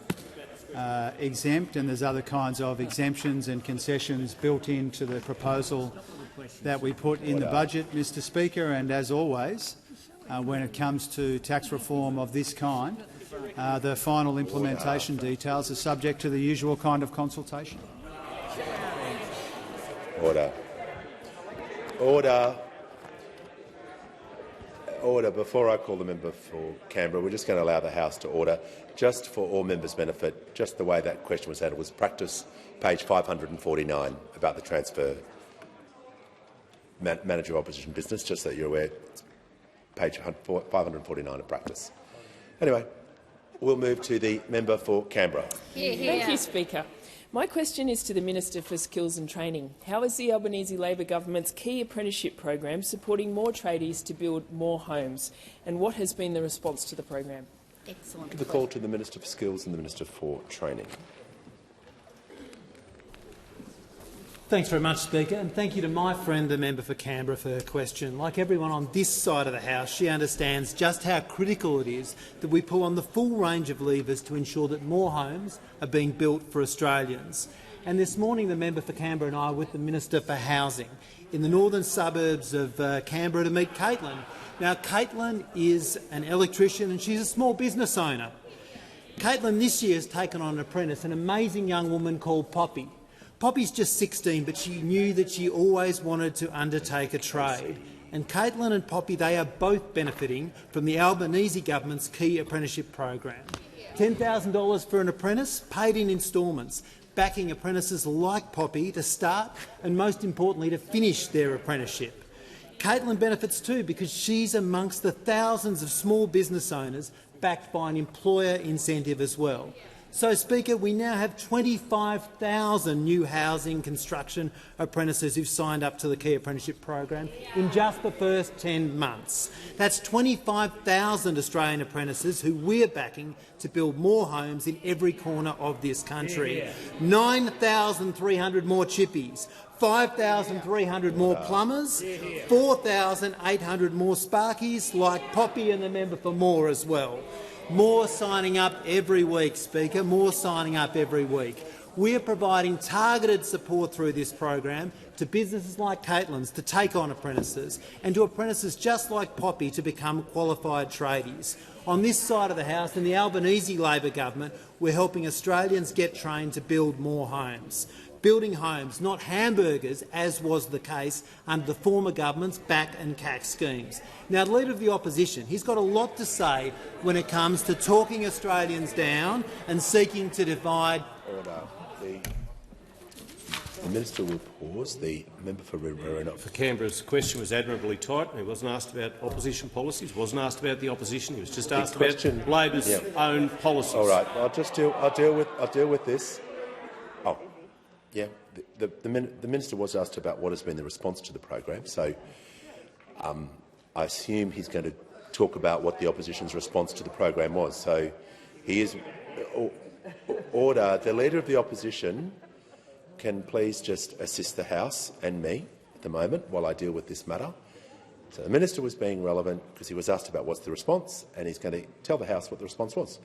exempt, and there's other kinds of exemptions and concessions built into the proposal that we put in the budget, Mr Speaker. And as always, when it comes to tax reform of this kind, the final implementation details are subject to the usual kind of consultation. Order. Order. Order. Before I call the member for Canberra, we're just going to allow the House to order. Just for all members' benefit, just the way that question was handled was practice, page 549, about the transfer. Manager of Opposition Business, just so you're aware, page 549 of practice. Anyway, we'll move to the member for Canberra. Thank you, Speaker. My question is to the Minister for Skills and Training. How is the Albanese Labor government's key apprenticeship program supporting more tradies to build more homes? And what has been the response to the program? Excellent. Give the call to the Minister for Skills and the Minister for Training. Thanks very much, Speaker, and thank you to my friend, the member for Canberra, for her question. Like everyone on this side of the House, she understands just how critical it is that we pull on the full range of levers to ensure that more homes are being built for Australians. And this morning, the member for Canberra and I were with the Minister for Housing in the northern suburbs of Canberra to meet Caitlin. Now, Caitlin is an electrician and she's a small business owner. Caitlin this year has taken on an apprentice, an amazing young woman called Poppy. Poppy's just 16, but she knew that she always wanted to undertake a trade. And Caitlin and Poppy, they are both benefiting from the Albanese government's key apprenticeship program. $10,000 for an apprentice, paid in instalments, backing apprentices like Poppy to start and, most importantly, to finish their apprenticeship. Caitlin benefits too because she's amongst the thousands of small business owners backed by an employer incentive as well. So, Speaker, we now have 25,000 new housing construction apprentices who've signed up to the Key Apprenticeship program in just the first 10 months. That's 25,000 Australian apprentices who we're backing to build more homes in every corner of this country. 9,300 more chippies, 5,300 more plumbers, 4,800 more sparkies like Poppy and the member for Moore as well. More signing up every week, Speaker, more signing up every week. We are providing targeted support through this program to businesses like Caitlin's to take on apprentices and to apprentices just like Poppy to become qualified tradies. On this side of the House, in the Albanese Labor government, we're helping Australians get trained to build more homes. Building homes, not hamburgers, as was the case under the former government's back and CAC schemes. Now, the Leader of the Opposition, he's got a lot to say when it comes to talking Australians down and seeking to divide. Order. The Minister will pause. The member for Rishworth. For Canberra's question was admirably tight. He wasn't asked about opposition policies. Wasn't asked about the opposition. He was just asked about Labor's own policies. All right. I'll deal with this. Oh, yeah. The Minister was asked about what has been the response to the program. So I assume he's going to talk about what the opposition's response to the program was. So he is. Order. The Leader of the Opposition can please just assist the House and me at the moment while I deal with this matter. So the Minister was being relevant because he was asked about what's the response, and he's going to tell the House what the response was.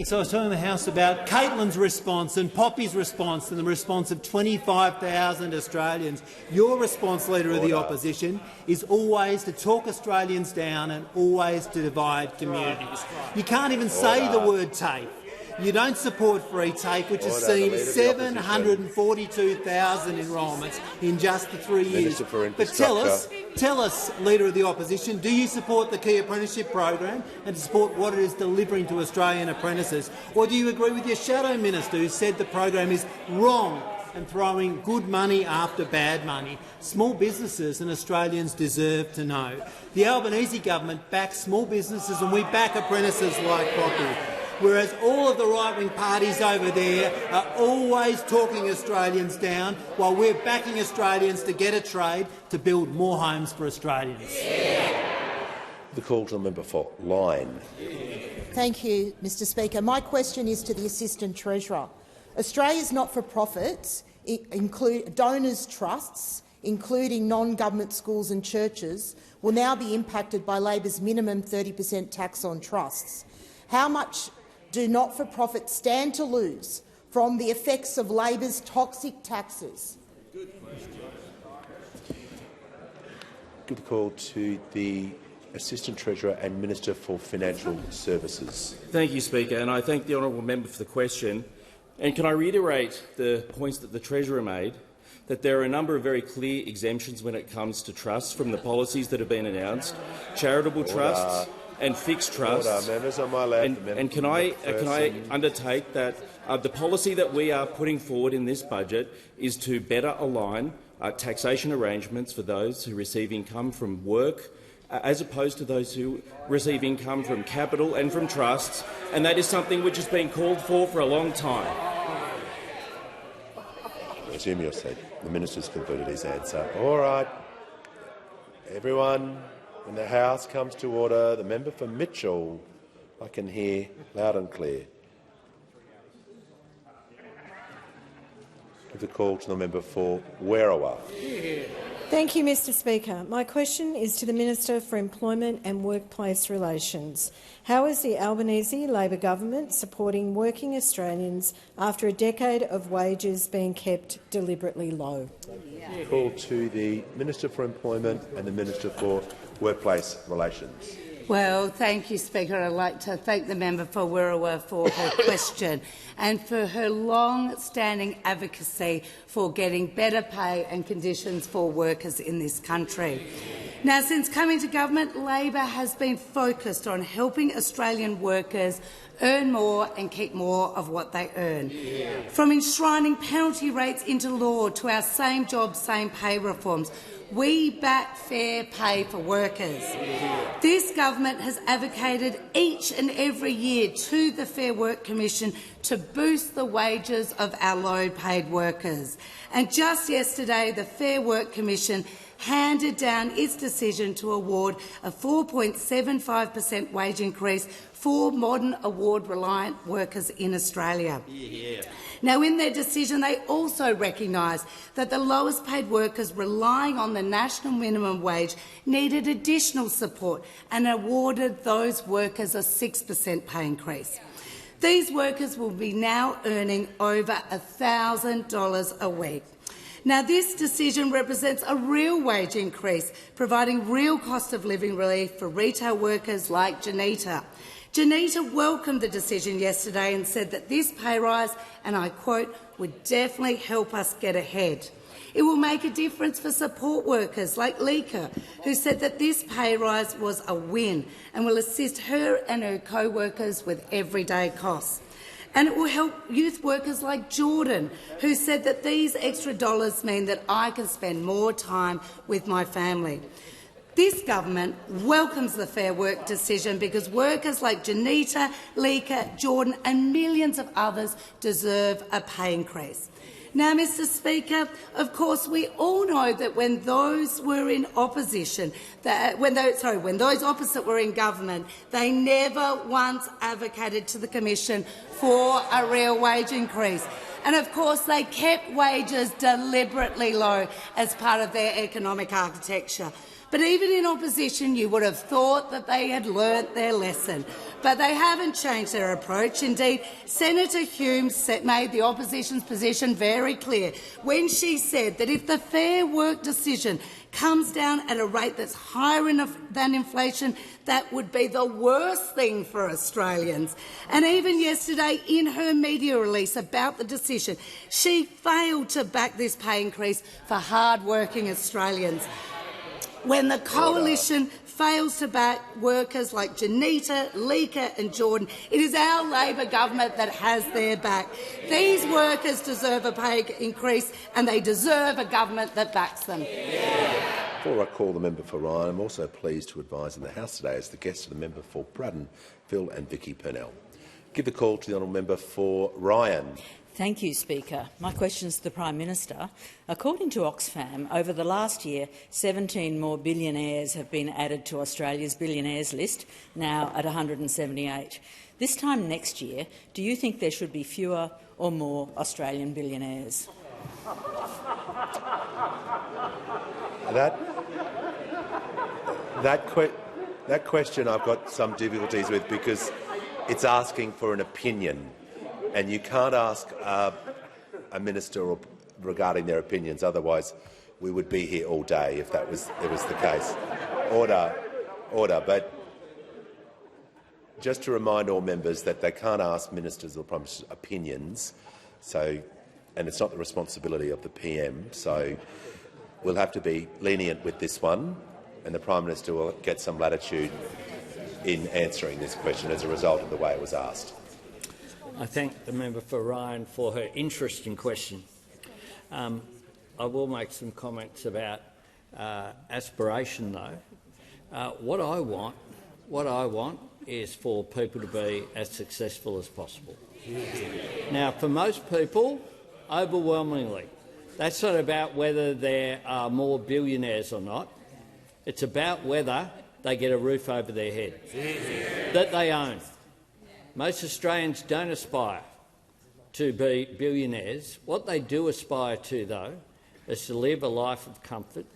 So I was telling the House about Caitlin's response and Poppy's response and the response of 25,000 Australians. Your response, Leader of the Opposition, is always to talk Australians down and always to divide communities. You can't even say the word TAFE. You don't support free TAFE, which has seen 742,000 enrolments in just the 3 years. But tell us, Leader of the Opposition, do you support the Key Apprenticeship program and to support what it is delivering to Australian apprentices? Or do you agree with your Shadow Minister who said the program is wrong and throwing good money after bad money? Small businesses and Australians deserve to know. The Albanese government backs small businesses and we back apprentices like Poppy, whereas all of the right-wing parties over there are always talking Australians down while we're backing Australians to get a trade to build more homes for Australians. The call to the member for Lyne. Thank you, Mr Speaker. My question is to the Assistant Treasurer. Australia's not-for-profits include donors' trusts, including non-government schools and churches, will now be impacted by Labor's minimum 30% tax on trusts. How much do not-for-profits stand to lose from the effects of Labor's toxic taxes? Give the call to the Assistant Treasurer and Minister for Financial Services. Thank you, Speaker, and I thank the honourable member for the question. And can I reiterate the points that the Treasurer made, that there are a number of very clear exemptions when it comes to trusts from the policies that have been announced, charitable trusts and fixed trusts. Members on my left. And can I undertake that the policy that we are putting forward in this budget is to better align taxation arrangements for those who receive income from work, as opposed to those who receive income from capital and from trusts, and that is something which has been called for a long time. Resume your seat. The minister's concluded his answer. All right. Everyone in the House comes to order. The member for Mitchell, I can hear loud and clear. Give the call to the member for Werriwa. Thank you, Mr Speaker. My question is to the Minister for Employment and Workplace Relations. How is the Albanese Labor government supporting working Australians after a decade of wages being kept deliberately low? Call to the Minister for Employment and the Minister for Workplace Relations. Well, thank you, Speaker. I'd like to thank the member for Werriwa for her question and for her long-standing advocacy for getting better pay and conditions for workers in this country. Now, since coming to government, Labor has been focused on helping Australian workers earn more and keep more of what they earn. From enshrining penalty rates into law to our same job, same pay reforms, we back fair pay for workers. This government has advocated each and every year to the Fair Work Commission to boost the wages of our low-paid workers. And just yesterday, the Fair Work Commission handed down its decision to award a 4.75% wage increase for modern award-reliant workers in Australia. Now, in their decision, they also recognised that the lowest-paid workers relying on the national minimum wage needed additional support and awarded those workers a 6% pay increase. These workers will be now earning over $1,000 a week. Now, this decision represents a real wage increase, providing real cost of living relief for retail workers like Janita. Janita welcomed the decision yesterday and said that this pay rise, and I quote, would definitely help us get ahead. It will make a difference for support workers like Lika, who said that this pay rise was a win and will assist her and her co-workers with everyday costs. And it will help youth workers like Jordan, who said that these extra dollars mean that I can spend more time with my family. This government welcomes the Fair Work decision because workers like Janita, Lika, Jordan and millions of others deserve a pay increase. Now, Mr Speaker, of course, we all know that when those were in opposition, when those opposite were in government, they never once advocated to the Commission for a real wage increase. And, of course, they kept wages deliberately low as part of their economic architecture. But even in opposition, you would have thought that they had learnt their lesson. But they haven't changed their approach. Indeed, Senator Hume made the opposition's position very clear when she said that if the Fair Work decision comes down at a rate that's higher than inflation, that would be the worst thing for Australians. And even yesterday, in her media release about the decision, she failed to back this pay increase for hard-working Australians. When the coalition fails to back workers like Janita, Lika and Jordan, it is our Labor government that has their back. These workers deserve a pay increase and they deserve a government that backs them. Before I call the member for Ryan, I'm also pleased to advise in the House today as the guest of the member for Braddon, Phil and Vicky Purnell. Give the call to the honourable member for Ryan. Thank you, Speaker. My question is to the Prime Minister. According to Oxfam, over the last year, 17 more billionaires have been added to Australia's billionaires list, now at 178. This time next year, do you think there should be fewer or more Australian billionaires? That question I've got some difficulties with because it's asking for an opinion. And you can't ask a minister regarding their opinions, otherwise we would be here all day if that was the case. Order. But just to remind all members that they can't ask ministers or prime ministers opinions, and it's not the responsibility of the PM, so we'll have to be lenient with this one, and the Prime Minister will get some latitude in answering this question as a result of the way it was asked. I thank the member for Ryan for her interesting question. I will make some comments about aspiration, though. What I want is for people to be as successful as possible. Now, for most people, overwhelmingly, that's not about whether there are more billionaires or not. It's about whether they get a roof over their head that they own. Most Australians don't aspire to be billionaires. What they do aspire to, though, is to live a life of comfort,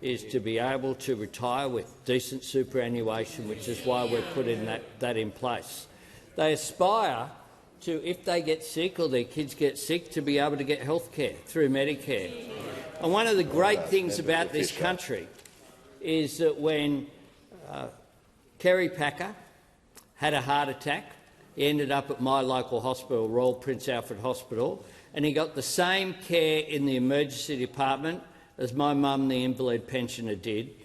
is to be able to retire with decent superannuation, which is why we're putting that in place. They aspire to, if they get sick or their kids get sick, to be able to get health care through Medicare. And one of the great things about this country is that when Kerry Packer had a heart attack, he ended up at my local hospital, Royal Prince Alfred Hospital, and he got the same care in the emergency department as my mum, the invalid pensioner, did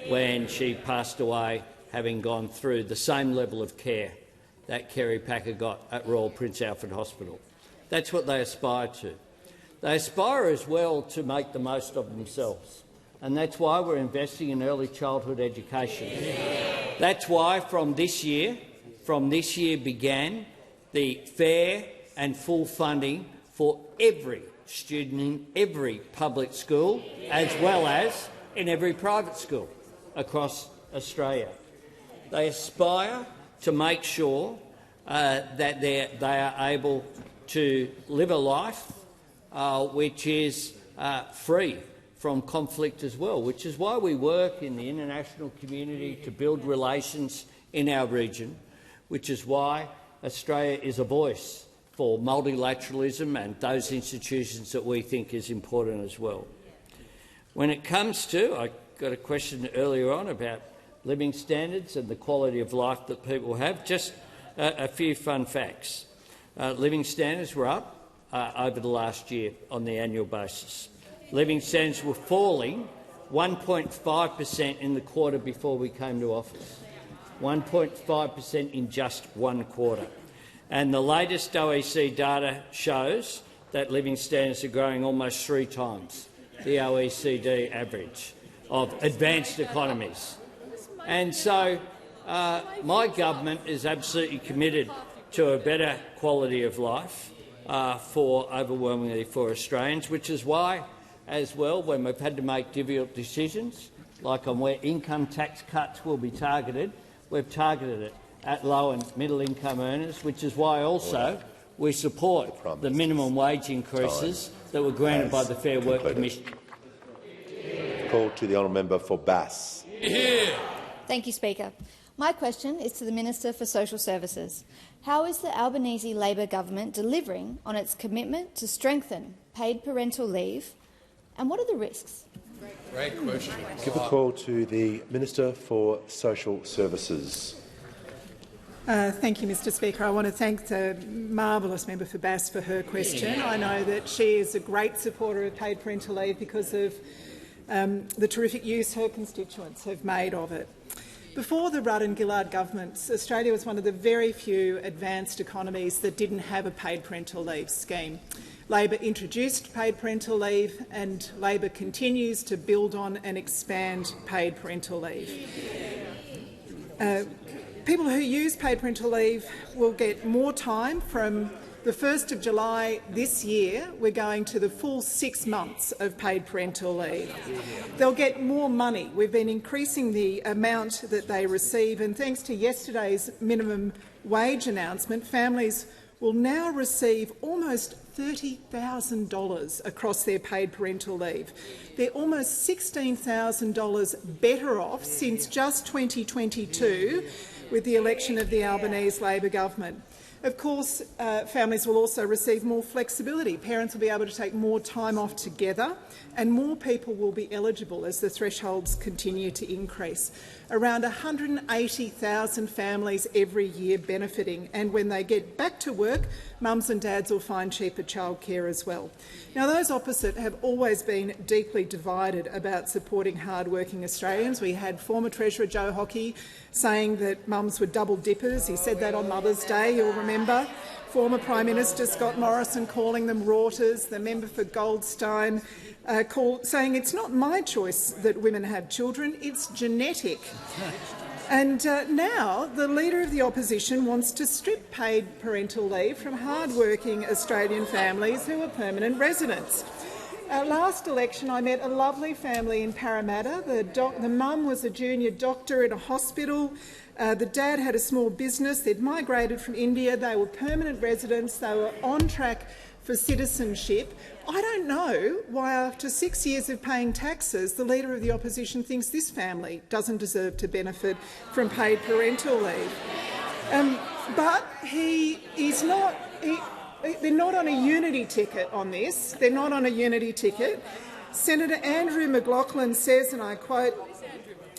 when she passed away, having gone through the same level of care that Kerry Packer got at Royal Prince Alfred Hospital. That's what they aspire to. They aspire as well to make the most of themselves, and that's why we're investing in early childhood education. That's why from this year began the fair and full funding for every student in every public school, as well as in every private school across Australia. They aspire to make sure that they are able to live a life which is free from conflict as well, which is why we work in the international community to build relations in our region, which is why Australia is a voice for multilateralism and those institutions that we think is important as well. When it comes to, I got a question earlier on about living standards and the quality of life that people have, just a few fun facts. Living standards were up over the last year on the annual basis. Living standards were falling 1.5% in the quarter before we came to office. 1.5% in just one quarter. And the latest OECD data shows that living standards are growing almost 3 times the OECD average of advanced economies. And so my government is absolutely committed to a better quality of life overwhelmingly for Australians, which is why, as well, when we've had to make difficult decisions, like on where income tax cuts will be targeted, we've targeted it at low and middle income earners, which is why also we support the minimum wage increases that were granted by the Fair Work Commission. Call to the honourable member for Bass. Thank you, Speaker. My question is to the Minister for Social Services. How is the Albanese Labor government delivering on its commitment to strengthen paid parental leave, and what are the risks? Great question. Give a call to the Minister for Social Services. Thank you, Mr Speaker. I want to thank the marvellous member for Bass for her question. I know that she is a great supporter of paid parental leave because of the terrific use her constituents have made of it. Before the Rudd and Gillard governments, Australia was one of the very few advanced economies that didn't have a paid parental leave scheme. Labor introduced paid parental leave, and Labor continues to build on and expand paid parental leave. People who use paid parental leave will get more time. From the 1st of July this year, we're going to the full 6 months of paid parental leave. They'll get more money. We've been increasing the amount that they receive, and thanks to yesterday's minimum wage announcement, families will now receive almost $30,000 across their paid parental leave. They're almost $16,000 better off since just 2022 with the election of the Albanese Labor government. Of course, families will also receive more flexibility. Parents will be able to take more time off together, and more people will be eligible as the thresholds continue to increase. Around 180,000 families every year benefiting, and when they get back to work, mums and dads will find cheaper childcare as well. Now, those opposite have always been deeply divided about supporting hard-working Australians. We had former Treasurer Joe Hockey saying that mums were double dippers. He said that on Mother's Day, you'll remember. former Prime Minister Scott Morrison calling them rorters, the member for Goldstein saying it's not my choice that women have children, it's genetic. And now the Leader of the Opposition wants to strip paid parental leave from hard-working Australian families who are permanent residents. Last election I met a lovely family in Parramatta. The mum was a junior doctor in a hospital. The dad had a small business. They'd migrated from India. They were permanent residents. They were on track for citizenship. I don't know why, after 6 years of paying taxes, the Leader of the Opposition thinks this family doesn't deserve to benefit from paid parental leave. But he is not. They're not on a unity ticket on this. They're not on a unity ticket. Senator Andrew McLaughlin says, and I quote,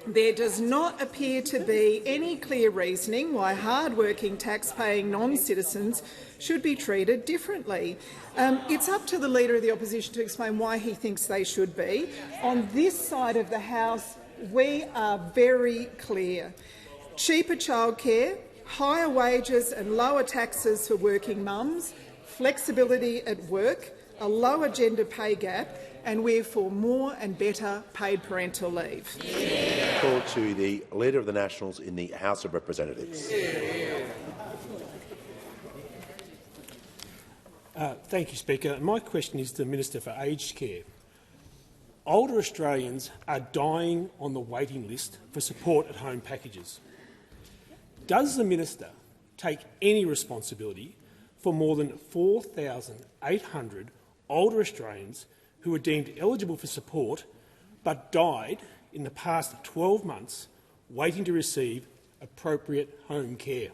"There does not appear to be any clear reasoning why hard-working tax-paying non-citizens should be treated differently." It's up to the Leader of the Opposition to explain why he thinks they should be. On this side of the House, we are very clear. Cheaper childcare, higher wages and lower taxes for working mums, flexibility at work, a lower gender pay gap, and we're for more and better paid parental leave. Call to the Leader of the Nationals in the House of Representatives. Thank you, Speaker. My question is to the Minister for Aged Care. Older Australians are dying on the waiting list for support at home packages. Does the Minister take any responsibility for more than 4,800 older Australians who were deemed eligible for support but died in the past 12 months waiting to receive appropriate home care?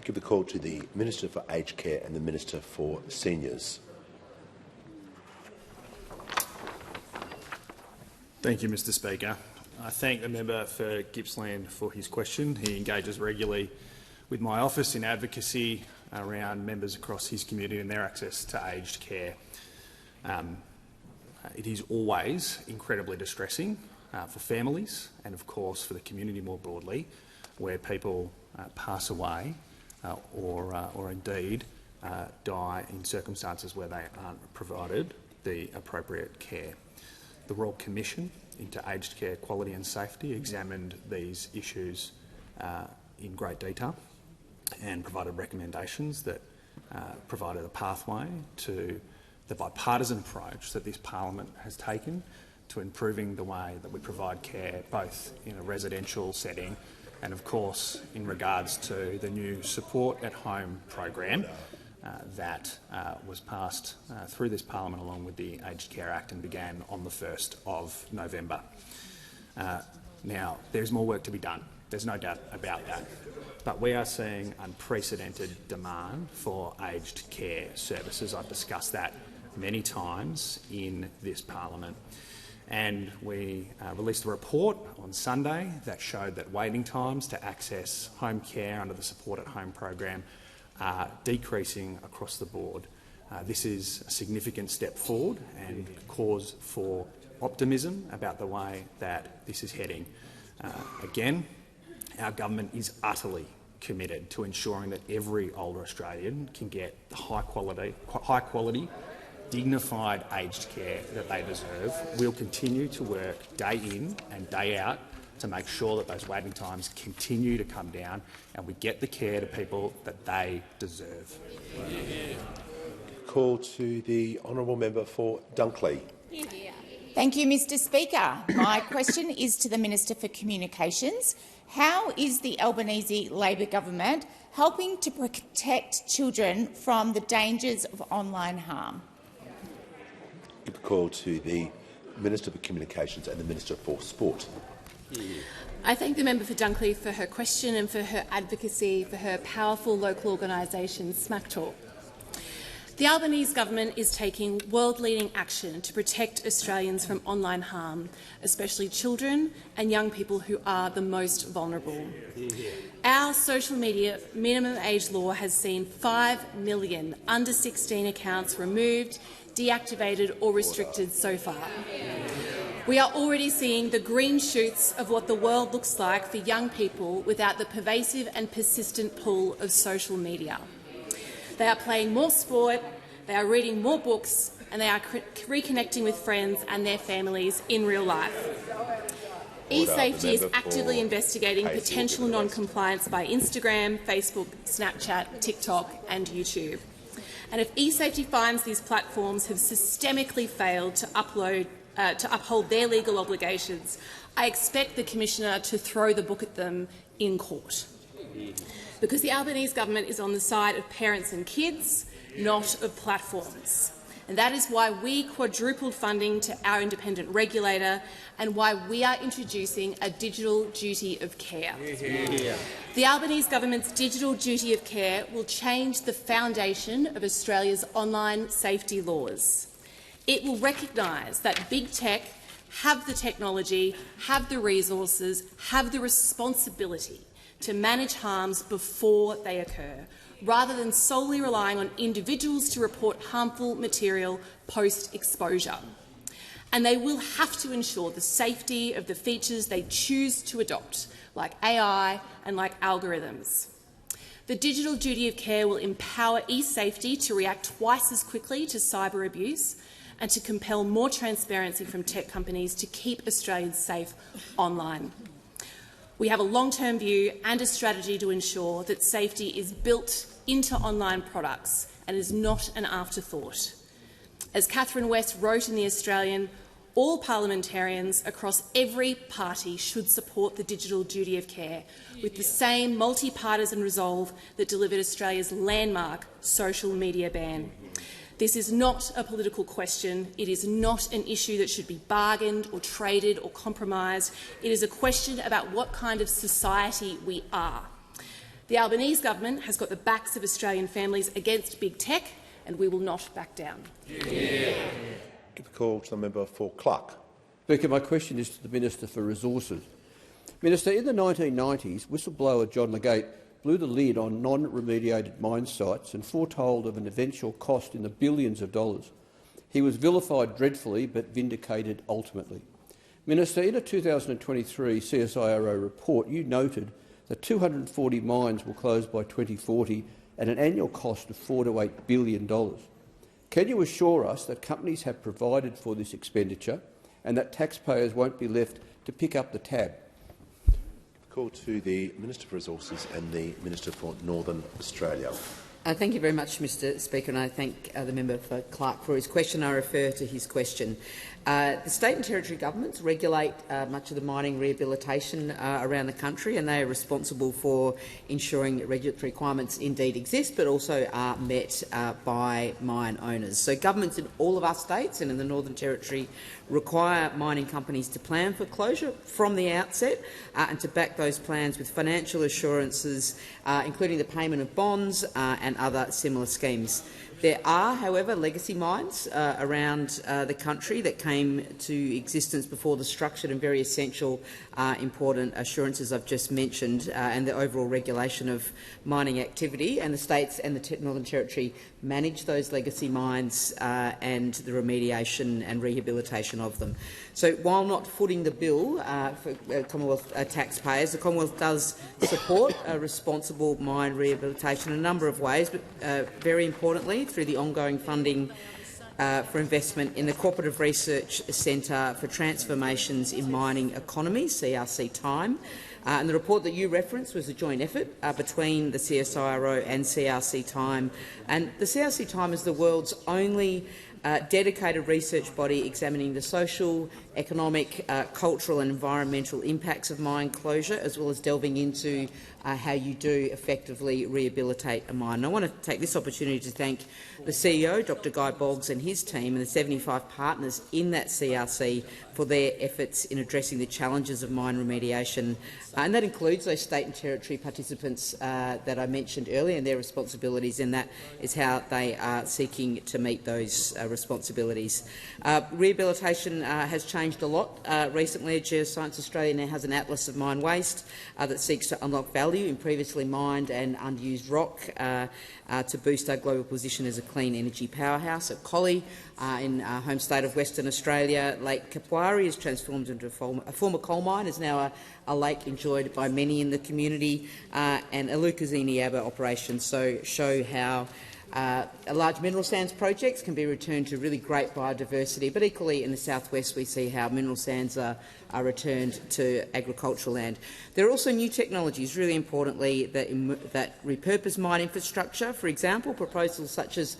Give the call to the Minister for Aged Care and the Minister for Seniors. Thank you, Mr Speaker. I thank the member for Gippsland for his question. He engages regularly with my office in advocacy around members across his community and their access to aged care. It is always incredibly distressing for families and, of course, for the community more broadly, where people pass away or indeed die in circumstances where they aren't provided the appropriate care. The Royal Commission into Aged Care Quality and Safety examined these issues in great detail and provided recommendations that provided a pathway to the bipartisan approach that this parliament has taken to improving the way that we provide care, both in a residential setting and, of course, in regards to the new Support at Home program that was passed through this parliament along with the Aged Care Act and began on the 1st of November. Now, there's more work to be done. There's no doubt about that. But we are seeing unprecedented demand for aged care services. I've discussed that many times in this parliament. And we released a report on Sunday that showed that waiting times to access home care under the Support at Home program are decreasing across the board. This is a significant step forward and cause for optimism about the way that this is heading. Again, our government is utterly committed to ensuring that every older Australian can get the high quality, dignified aged care that they deserve. We'll continue to work day in and day out to make sure that those waiting times continue to come down and we get the care to people that they deserve. Call to the honourable member for Dunkley. Thank you, Mr Speaker. My question is to the Minister for Communications. How is the Albanese Labor government helping to protect children from the dangers of online harm? Give the call to the Minister for Communications and the Minister for Sport. I thank the member for Dunkley for her question and for her advocacy for her powerful local organisation, Smack Talk. The Albanese government is taking world-leading action to protect Australians from online harm, especially children and young people who are the most vulnerable. Our social media minimum age law has seen 5 million under-16 accounts removed, deactivated or restricted so far. We are already seeing the green shoots of what the world looks like for young people without the pervasive and persistent pull of social media. They are playing more sport, they are reading more books, and they are reconnecting with friends and their families in real life. eSafety is actively investigating potential non-compliance by Instagram, Facebook, Snapchat, TikTok and YouTube. And if eSafety finds these platforms have systemically failed to uphold their legal obligations, I expect the Commissioner to throw the book at them in court. Because the Albanese government is on the side of parents and kids, not of platforms. And that is why we quadrupled funding to our independent regulator and why we are introducing a digital duty of care. The Albanese government's digital duty of care will change the foundation of Australia's online safety laws. It will recognise that big tech have the technology, have the resources, have the responsibility to manage harms before they occur, rather than solely relying on individuals to report harmful material post-exposure. And they will have to ensure the safety of the features they choose to adopt, like AI and like algorithms. The digital duty of care will empower eSafety to react twice as quickly to cyber abuse and to compel more transparency from tech companies to keep Australians safe online. We have a long-term view and a strategy to ensure that safety is built into online products and is not an afterthought. As Catherine West wrote in The Australian, all parliamentarians across every party should support the digital duty of care with the same multi-partisan resolve that delivered Australia's landmark social media ban. This is not a political question. It is not an issue that should be bargained or traded or compromised. It is a question about what kind of society we are. The Albanese government has got the backs of Australian families against big tech, and we will not back down. Give a call to the member for Clark. Speaker, my question is to the Minister for Resources. Minister, in the 1990s, whistleblower John Legate blew the lid on non-remediated mine sites and foretold of an eventual cost in the billions of dollars. He was vilified dreadfully but vindicated ultimately. Minister, in a 2023 CSIRO report, you noted that 240 mines will close by 2040 at an annual cost of $4 to $8 billion. Can you assure us that companies have provided for this expenditure and that taxpayers won't be left to pick up the tab? Call to the Minister for Resources and the Minister for Northern Australia. Thank you very much, Mr Speaker, and I thank the member for Clark for his question. I refer to his question. The state and territory governments regulate much of the mining rehabilitation around the country, and they are responsible for ensuring that regulatory requirements indeed exist but also are met by mine owners. So governments in all of our states and in the Northern Territory require mining companies to plan for closure from the outset and to back those plans with financial assurances, including the payment of bonds and other similar schemes. There are, however, legacy mines around the country that came to existence before the structured and very essential, important assurances I've just mentioned and the overall regulation of mining activity, and the states and the Northern Territory manage those legacy mines and the remediation and rehabilitation of them. So while not footing the bill for Commonwealth taxpayers, the Commonwealth does support responsible mine rehabilitation in a number of ways, but very importantly through the ongoing funding for investment in the Cooperative Research Centre for Transformations in Mining Economy, CRC Time. And the report that you referenced was a joint effort between the CSIRO and CRC Time. And the CRC Time is the world's only dedicated research body examining the social, economic, cultural and environmental impacts of mine closure, as well as delving into how you do effectively rehabilitate a mine. And I want to take this opportunity to thank the CEO, Dr Guy Boggs, and his team and the 75 partners in that CRC for their efforts in addressing the challenges of mine remediation. And that includes those state and territory participants that I mentioned earlier and their responsibilities, and that is how they are seeking to meet those responsibilities. Rehabilitation has changed a lot recently. Geoscience Australia now has an atlas of mine waste that seeks to unlock value in previously mined and unused rock to boost our global position as a clean energy powerhouse. At Collie, in our home state of Western Australia, Lake Kapwai, Salaries is transformed into a former coal mine, is now a lake enjoyed by many in the community, and AUKUS Eneabba operations show how large mineral sands projects can be returned to really great biodiversity, but equally in the southwest we see how mineral sands are returned to agricultural land. There are also new technologies, really importantly, that repurpose mine infrastructure. For example, proposals such as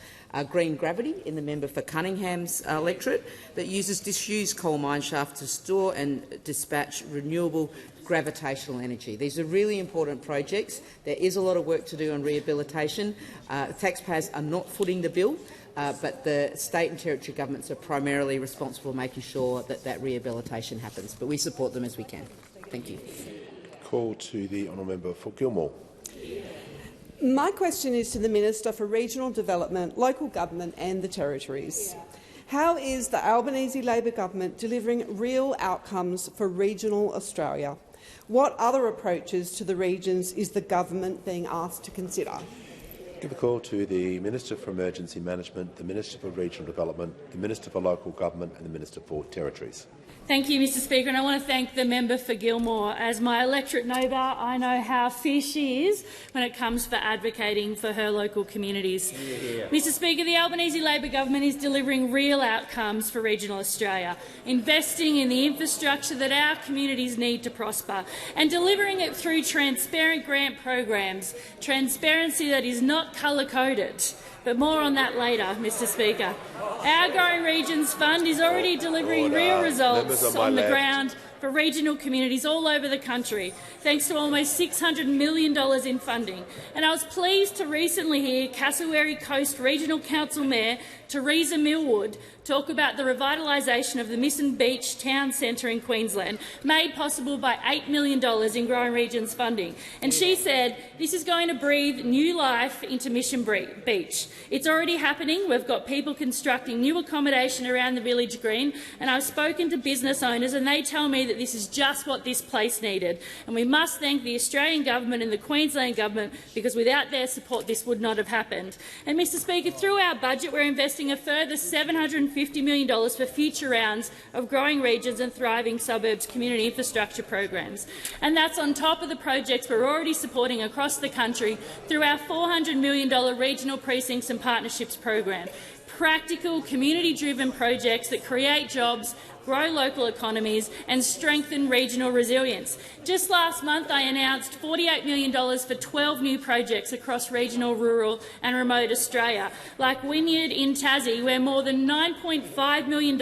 green gravity in the member for Cunningham's electorate that uses disused coal mine shafts to store and dispatch renewable gravitational energy. These are really important projects. There is a lot of work to do on rehabilitation. Taxpayers are not footing the bill, but the state and territory governments are primarily responsible for making sure that rehabilitation happens. But we support them as we can. Thank you. Call to the honourable member for Gilmore. My question is to the Minister for Regional Development, Local Government and the Territories. How is the Albanese Labor Government delivering real outcomes for regional Australia? What other approaches to the regions is the government being asked to consider? Give a call to the Minister for Emergency Management, the Minister for Regional Development, the Minister for Local Government and the Minister for Territories. Thank you, Mr Speaker, and I want to thank the member for Gilmore. As my electorate neighbour, I know how fierce she is when it comes for advocating for her local communities. Yeah. Mr Speaker, the Albanese Labor Government is delivering real outcomes for regional Australia, investing in the infrastructure that our communities need to prosper and delivering it through transparent grant programs, transparency that is not colour-coded. But more on that later, Mr Speaker. Our Growing Regions Fund is already delivering real results on the ground for regional communities all over the country, thanks to almost $600 million in funding. And I was pleased to recently hear Cassowary Coast Regional Council Mayor Teresa Millwood talk about the revitalisation of the Mission Beach Town Centre in Queensland, made possible by $8 million in Growing Regions funding. And she said this is going to breathe new life into Mission Beach. It's already happening. We've got people constructing new accommodation around the village green, and I've spoken to business owners and they tell me that this is just what this place needed. And we must thank the Australian government and the Queensland government, because without their support this would not have happened. And Mr Speaker, through our budget we're investing a further $750 million for future rounds of Growing Regions and Thriving Suburbs community infrastructure programs. And that's on top of the projects we're already supporting across the country through our $400 million Regional Precincts and Partnerships program. Practical, community-driven projects that create jobs, grow local economies and strengthen regional resilience. Just last month I announced $48 million for 12 new projects across regional, rural and remote Australia, like Wynyard in Tassie, where more than $9.5 million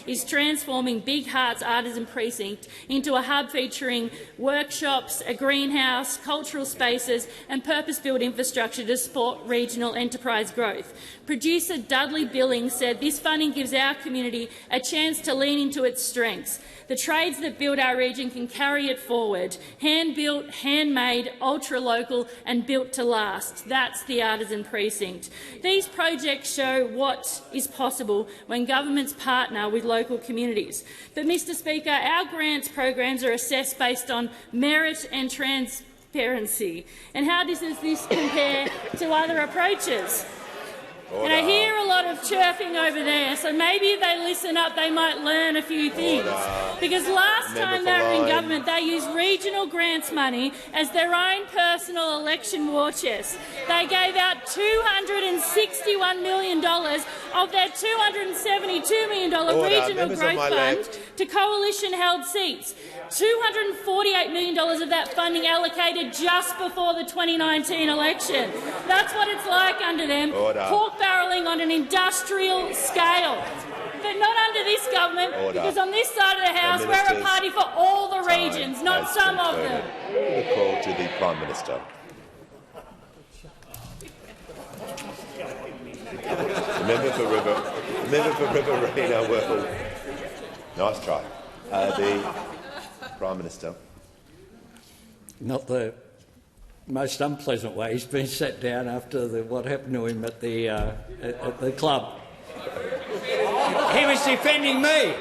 is transforming Big Heart's Artisan Precinct into a hub featuring workshops, a greenhouse, cultural spaces and purpose-built infrastructure to support regional enterprise growth. Producer Dudley Billings said this funding gives our community a chance to lean into its strengths. The trades that build our region can carry it forward. Hand-built, handmade, ultra-local and built to last. That's the Artisan Precinct. These projects show what is possible when governments partner with local communities. But, Mr Speaker, our grants programs are assessed based on merit and transparency. And how does this compare to other approaches? And I hear a lot of chirping over there, so maybe if they listen up they might learn a few things. Because last time they were in government they used regional grants money as their own personal election war chest. They gave out $261 million of their $272 million regional growth fund to coalition-held seats. $248 million of that funding allocated just before the 2019 election. That's what it's like under them. Pork barrelling on an industrial scale. But not under this government, because on this side of the House we're a party for all the regions, not some of them. The call to the Prime Minister. The member for Riverina will. Nice try. The Prime Minister. Not the most unpleasant way. He's been sat down after what happened to him at the club. He was defending me.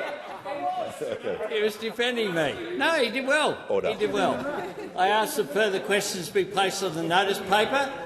He was defending me. No, he did well. He did well. I asked that further questions be placed on the notice paper.